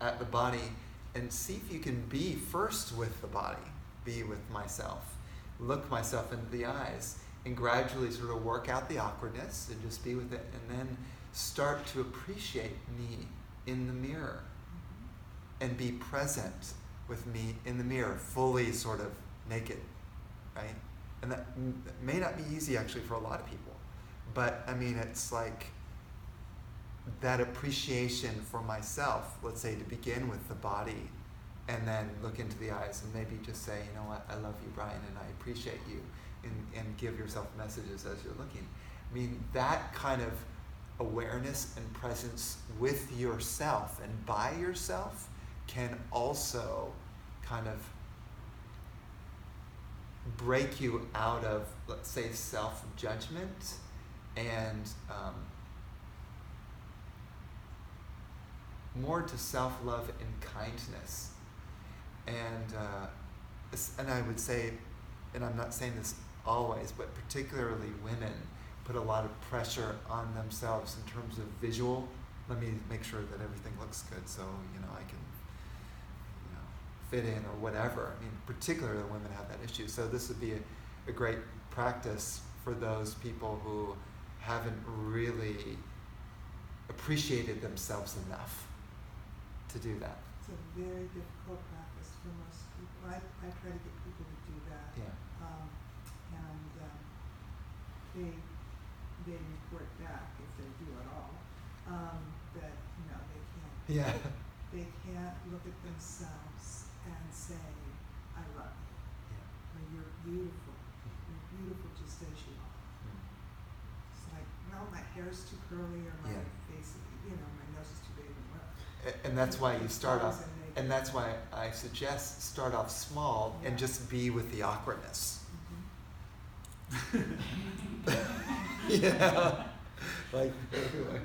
at the body and see if you can be first with the body, be with myself, look myself into the eyes, and gradually sort of work out the awkwardness and just be with it, and then start to appreciate me in the mirror and be present with me in the mirror, fully sort of naked, right? And that may not be easy actually for a lot of people, but I mean, it's like that appreciation for myself, let's say to begin with the body, and then look into the eyes and maybe just say, you know what, I love you, Brian, and I appreciate you, and give yourself messages as you're looking. I mean, that kind of awareness and presence with yourself and by yourself can also kind of break you out of, let's say, self-judgment and more to self-love and kindness. And I would say, and I'm not saying this always, but particularly women put a lot of pressure on themselves in terms of visual. Let me make sure that everything looks good so, you know, I can, you know, fit in or whatever. I mean, particularly women have that issue. So this would be a great practice for those people who haven't really appreciated themselves enough to do that. It's a very difficult practice for most people. I try to get people to do that. Yeah. They report back, if they do at all, that, you know, they can't. Yeah. They can't look at themselves and say, I love you. Yeah. Or you're beautiful. You're beautiful just as you are. It's like, no, my hair's too curly, or my face, you know, my nose is too big, or whatever. And that's why you start off, and that's why I suggest start off small and just be with the awkwardness. Yeah, like everywhere.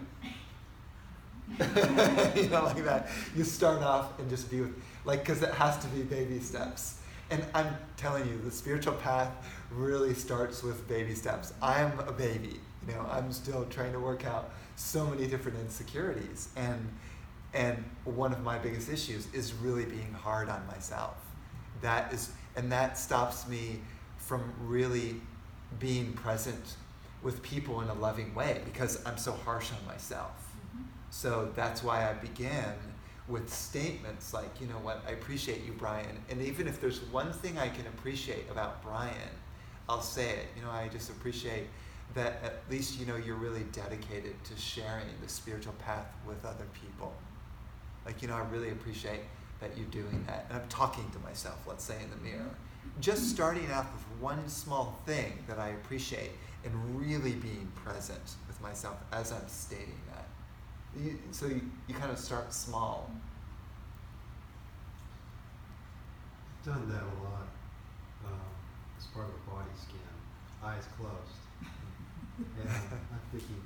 You know, like that. You start off and just be with, like, because it has to be baby steps. And I'm telling you, the spiritual path really starts with baby steps. I'm a baby, you know, I'm still trying to work out so many different insecurities. And one of my biggest issues is really being hard on myself. That stops me from really being present with people in a loving way because I'm so harsh on myself. So that's why I begin with statements like, you know what, I appreciate you, Brian. And even if there's one thing I can appreciate about Brian, I'll say it. You know, I just appreciate that at least, you know, you're really dedicated to sharing the spiritual path with other people. Like, you know, I really appreciate that you're doing that. And I'm talking to myself, let's say, in the mirror. Just starting out with one small thing that I appreciate and really being present with myself as I'm stating that. So you kind of start small. I've done that a lot as part of a body scan, eyes closed. And I'm thinking,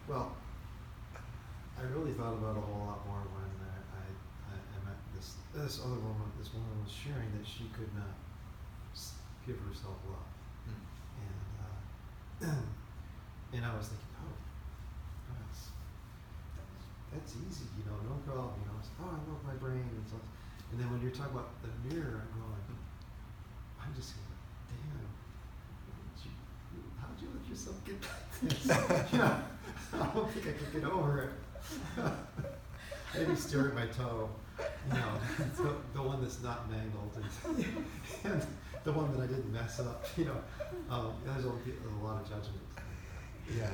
well, I really thought about it a whole lot more when I met this other woman. This woman was sharing that she could not give herself love, and I was thinking, oh, that's easy, you know, no problem. You know, it's, oh, I love my brain and stuff. And then when you're talking about the mirror, I'm going, I'm just going, damn, how'd you let yourself get like this? You know, I don't think I could get over it. Maybe stirring my toe, you know, the one that's not mangled, and the one that I didn't mess up, you know. There's a lot of judgment. Yeah.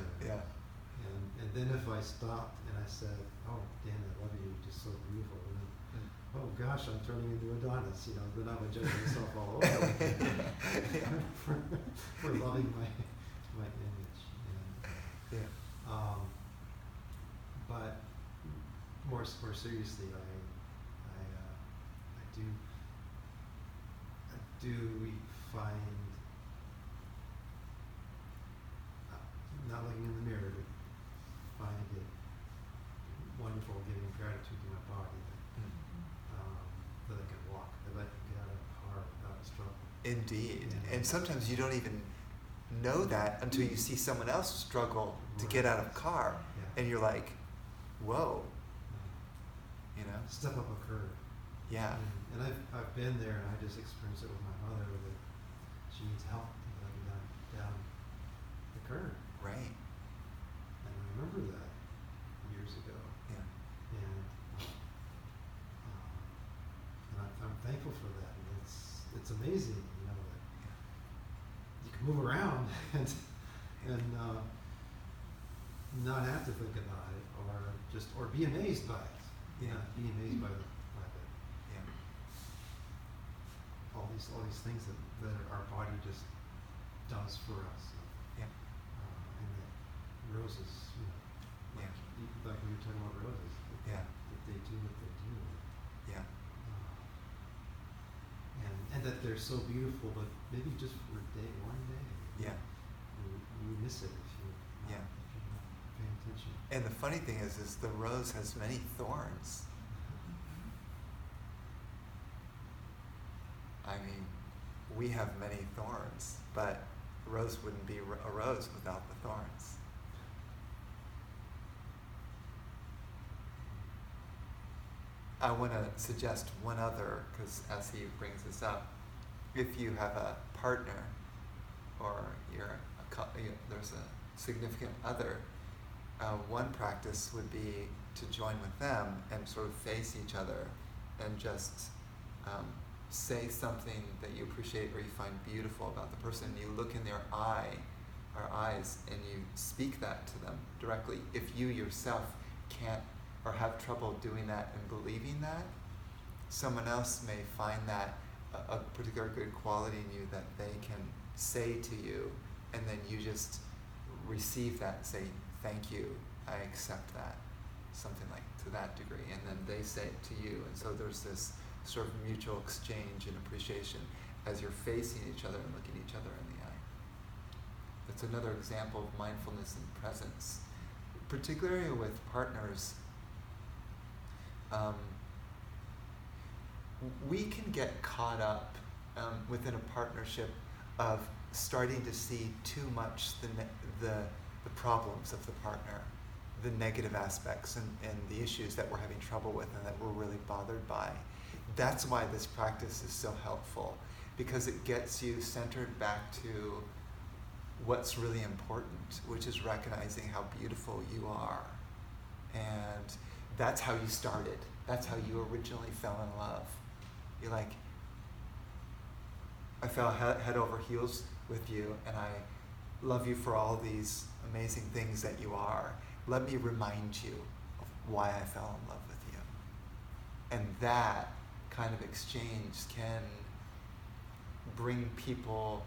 And then if I stopped and I said, oh, Dan, I love you, you're just so beautiful. And then, oh gosh, I'm turning into Adonis, you know, then I would judge myself all over again for loving my image. And, but more seriously, I do find not looking in the mirror, but finding it wonderful, giving gratitude to my body that I Indeed. Yeah. And sometimes you don't even know that until you see someone else struggle to get out of a car. Yeah. And you're like, whoa, you know? Step up a curve. Yeah. And I've been there, and I just experienced it with my mother, that she needs help to get down the curve. Right. And I remember that years ago. Yeah. And I'm thankful for that. And it's amazing, you know, that you can move around and not have to think about it, or be amazed by it. Yeah. Be amazed by Yeah. all these things that our body just does for us. Yeah. And that roses, you know, like, like when you're talking about roses, Yeah. that they do what they do. Yeah. And that they're so beautiful, but maybe just for one day, Yeah. you miss it if you're Yeah. not paying attention. And the funny thing is the rose has many thorns. I mean, we have many thorns, but a rose wouldn't be a rose without the thorns. I want to suggest one other, because as he brings this up, if you have a partner or there's a significant other, one practice would be to join with them and sort of face each other and just say something that you appreciate or you find beautiful about the person. You look in their eyes, and you speak that to them directly. If you yourself can't or have trouble doing that and believing that, someone else may find that a particular good quality in you that they can say to you, and then you just receive that and say, thank you, I accept that, something like to that degree, and then they say it to you, and so there's this sort of mutual exchange and appreciation as you're facing each other and looking each other in the eye. That's another example of mindfulness and presence, particularly with partners. We can get caught up within a partnership of starting to see too much the problems of the partner, the negative aspects and the issues that we're having trouble with and that we're really bothered by. That's why this practice is so helpful, because it gets you centered back to what's really important, which is recognizing how beautiful you are. And that's how you started. That's how you originally fell in love. You're like, I fell head over heels with you, and I love you for all these amazing things that you are. Let me remind you of why I fell in love with you. And that kind of exchange can bring people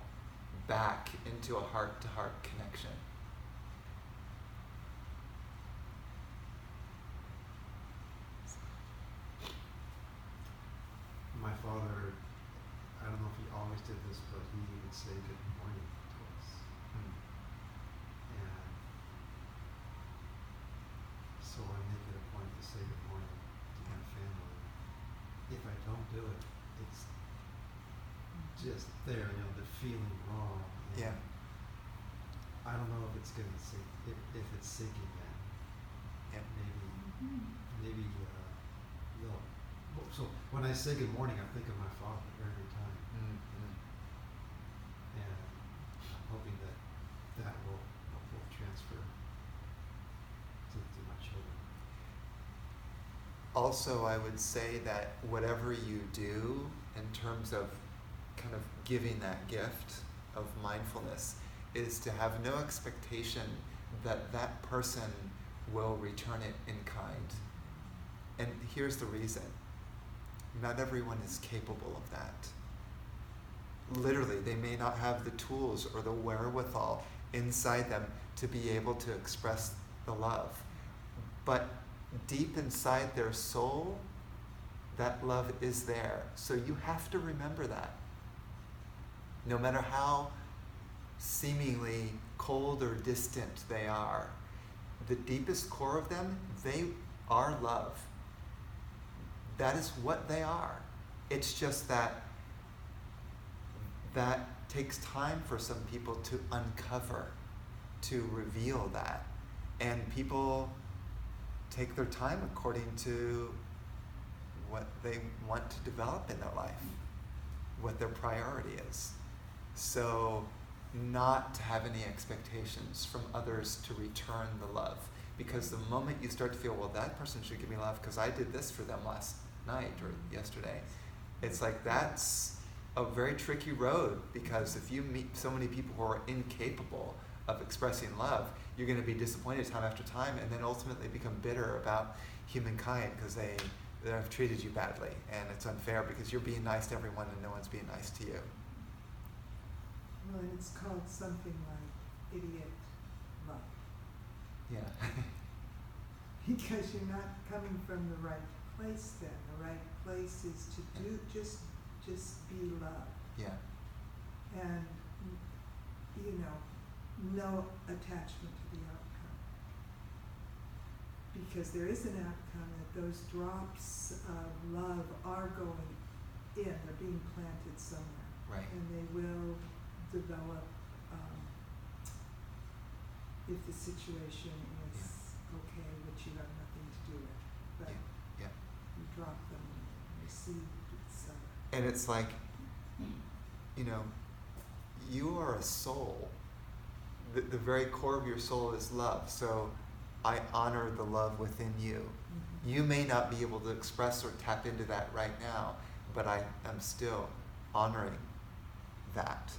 back into a heart-to-heart connection. My father, I don't know if he always did this, but he would say good morning to us. And so I make it a point to say good morning to my family. If I don't do it, it's just there, you know, the feeling wrong. Yeah. I don't know if it's gonna sink, if it's sinking in. Yeah. Maybe they'll. So when I say good morning, I think of my father every time, and I'm hoping that will transfer to my children. Also, I would say that whatever you do in terms of kind of giving that gift of mindfulness is to have no expectation that that person will return it in kind. And here's the reason. Not everyone is capable of that. Literally, they may not have the tools or the wherewithal inside them to be able to express the love. But deep inside their soul, that love is there. So you have to remember that. No matter how seemingly cold or distant they are, the deepest core of them, they are love. That is what they are. It's just that that takes time for some people to uncover, to reveal that. And people take their time according to what they want to develop in their life, what their priority is. So not to have any expectations from others to return the love. Because the moment you start to feel, well, that person should give me love because I did this for them last night or yesterday, it's like that's a very tricky road, because if you meet so many people who are incapable of expressing love, you're going to be disappointed time after time, and then ultimately become bitter about humankind because they have treated you badly, and it's unfair because you're being nice to everyone and no one's being nice to you. Well, and it's called something like idiot love. Yeah. Because you're not coming from the right place then. The right place is to do, just be love. Yeah. And, no attachment to the outcome. Because there is an outcome, that those drops of love are going in, they're being planted somewhere. Right. And they will develop if the situation is okay, which you have nothing to do with. But Yeah. you drop them and receive it's And it's like, you are a soul. The very core of your soul is love. So I honor the love within you. Mm-hmm. You may not be able to express or tap into that right now, but I am still honoring that,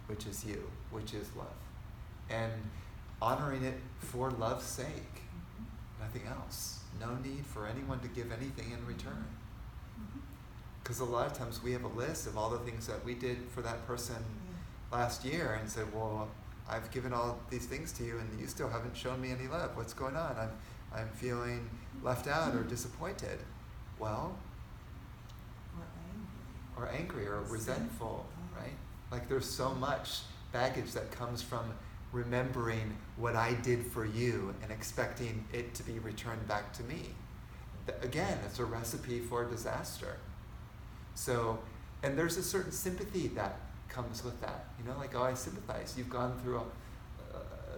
which is you, which is love. And honoring it for love's sake, nothing else. No need for anyone to give anything in return. Because a lot of times we have a list of all the things that we did for that person last year and said, well, I've given all these things to you and you still haven't shown me any love. What's going on? I'm feeling left out or disappointed. Well, or angry or resentful, right? Like there's so much baggage that comes from remembering what I did for you and expecting it to be returned back to me. Again, it's a recipe for disaster. So, and there's a certain sympathy that comes with that. Like, oh, I sympathize. You've gone through,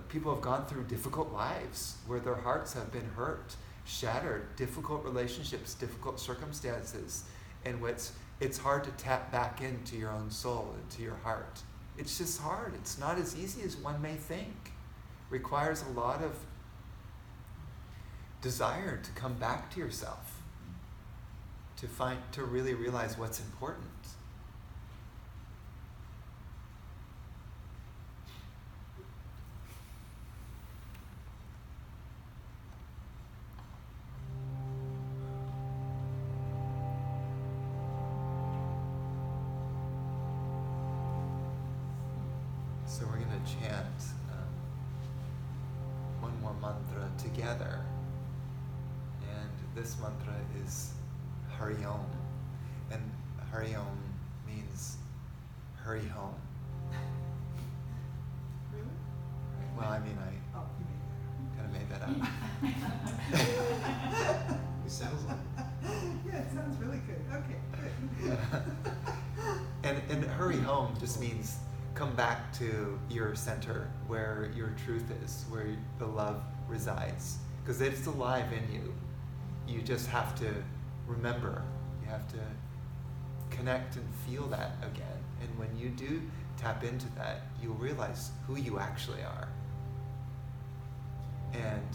people have gone through difficult lives where their hearts have been hurt, shattered, difficult relationships, difficult circumstances, in which it's hard to tap back into your own soul, into your heart. It's just hard. It's not as easy as one may think. Requires a lot of desire to come back to yourself, to really realize what's important. So we're going to chant one more mantra together. And this mantra is Hari Om. And Hari Om means hurry home. Really? Well, I mean, I Oh, you kind of made that up. It sounds like yeah, it sounds really good. Okay, good. And hurry home just means come back to your center, where your truth is, where the love resides. Because it's alive in you. You just have to remember. You have to connect and feel that again. And when you do tap into that, you'll realize who you actually are. And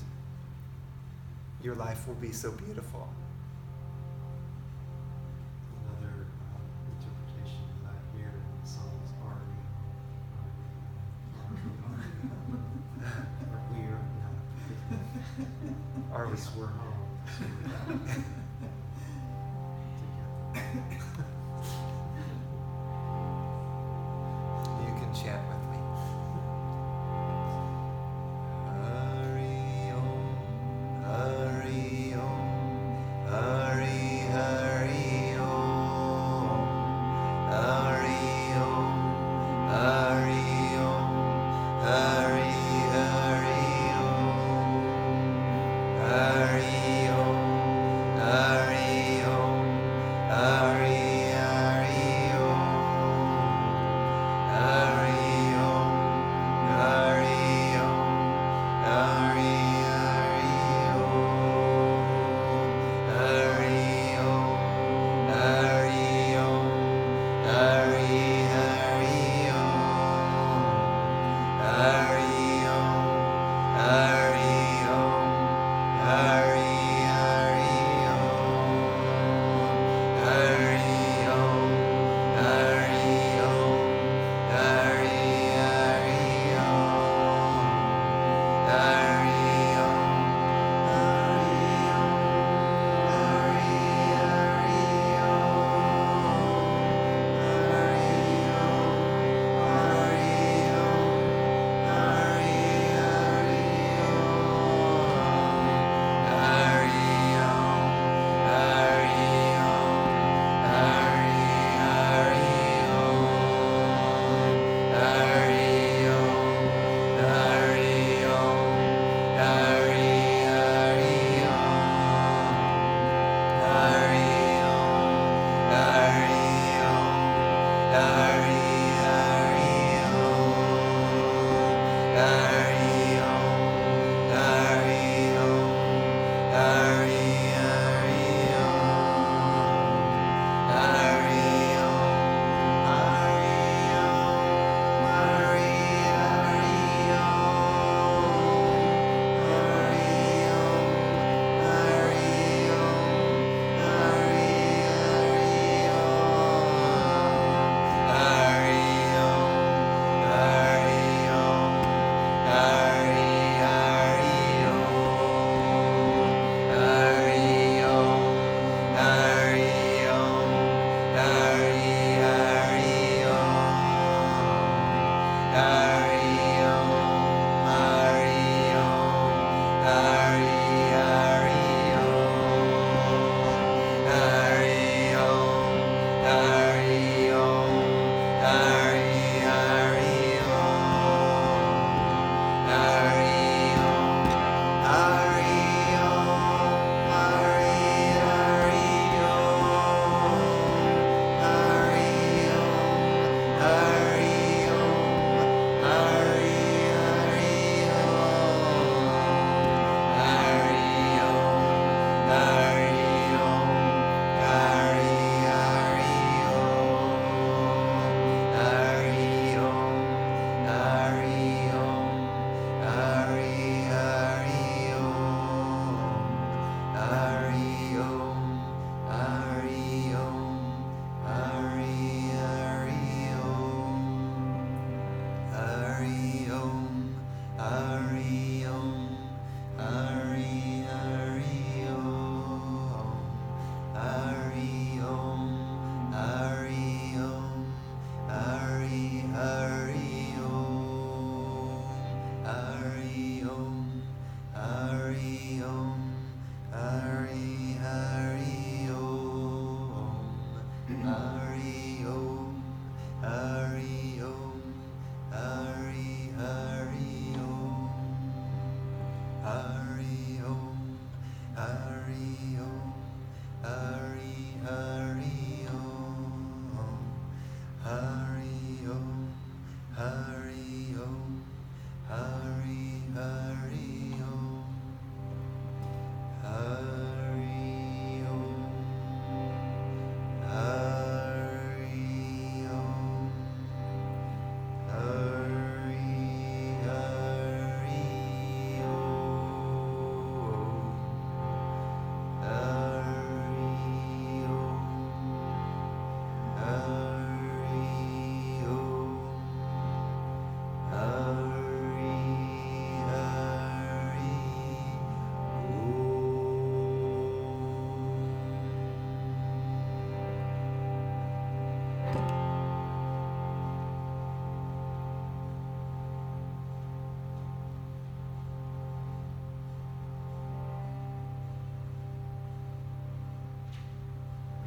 your life will be so beautiful. another interpretation of that here in the song is Are we? We're home. You can chant with me. Hari Om, Hari Om, Hari Hari Om, Hari Om, Hari Om, Hari Hari Om, Hari Om,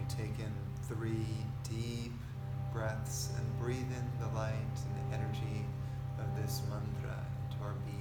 Take in 3 deep breaths and breathe in the light and the energy of this mantra into our being.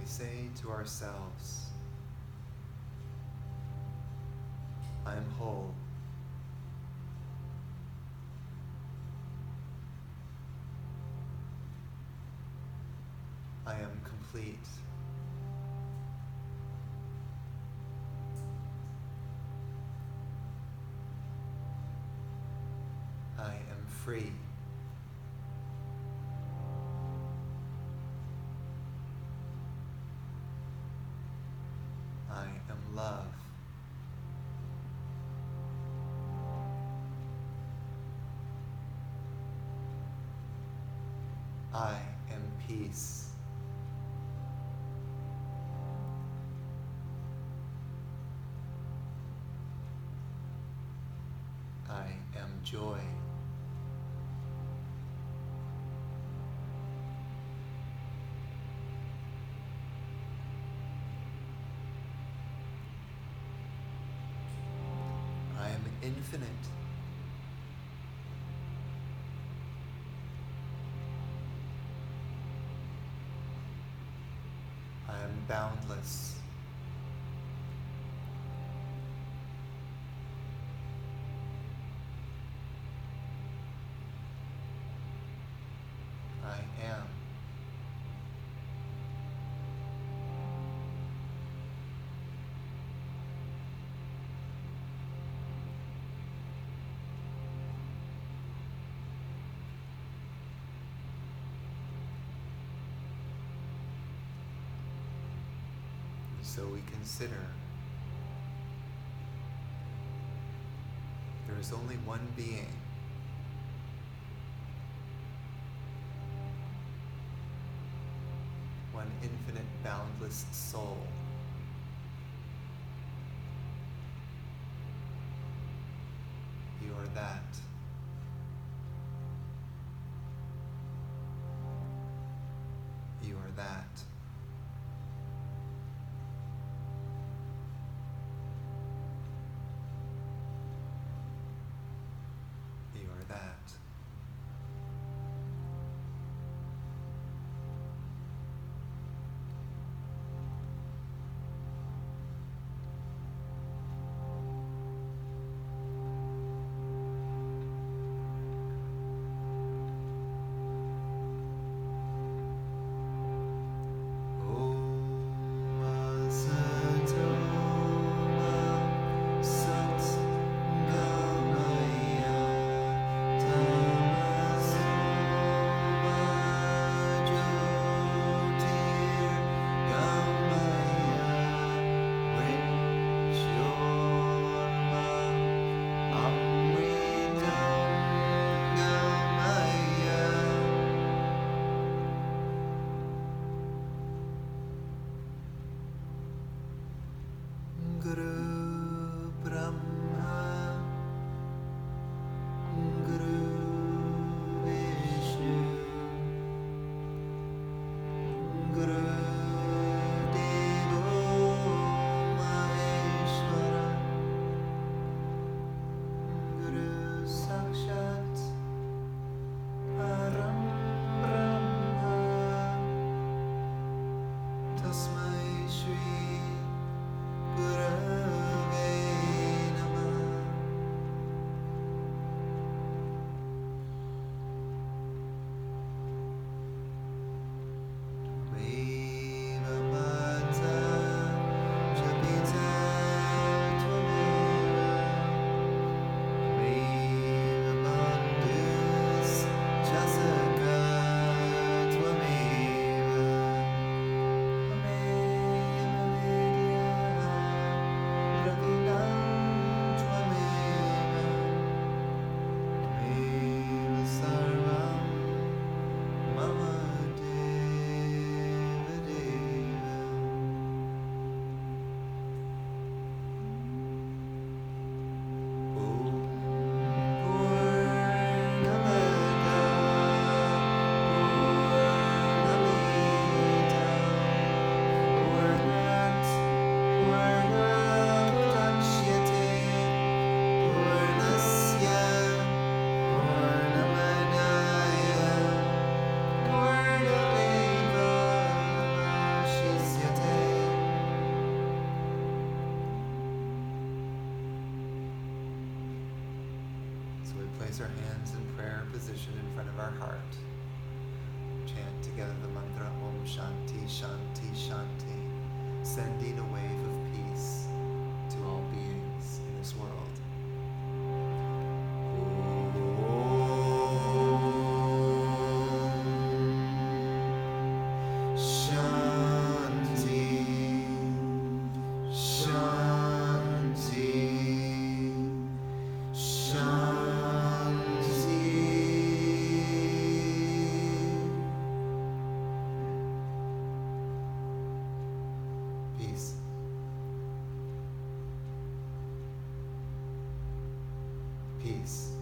Say to ourselves, I am whole. I am complete. free. I am love. I am peace. I am joy. I am infinite. I am boundless. I am. So we consider there is only one being, one infinite boundless soul. You are that. You are that. You are that. Place our hands in prayer position in front of our heart. Chant together the mantra Om Shanti Shanti Shanti, sending a wave of peace to all beings in this world. Om peace.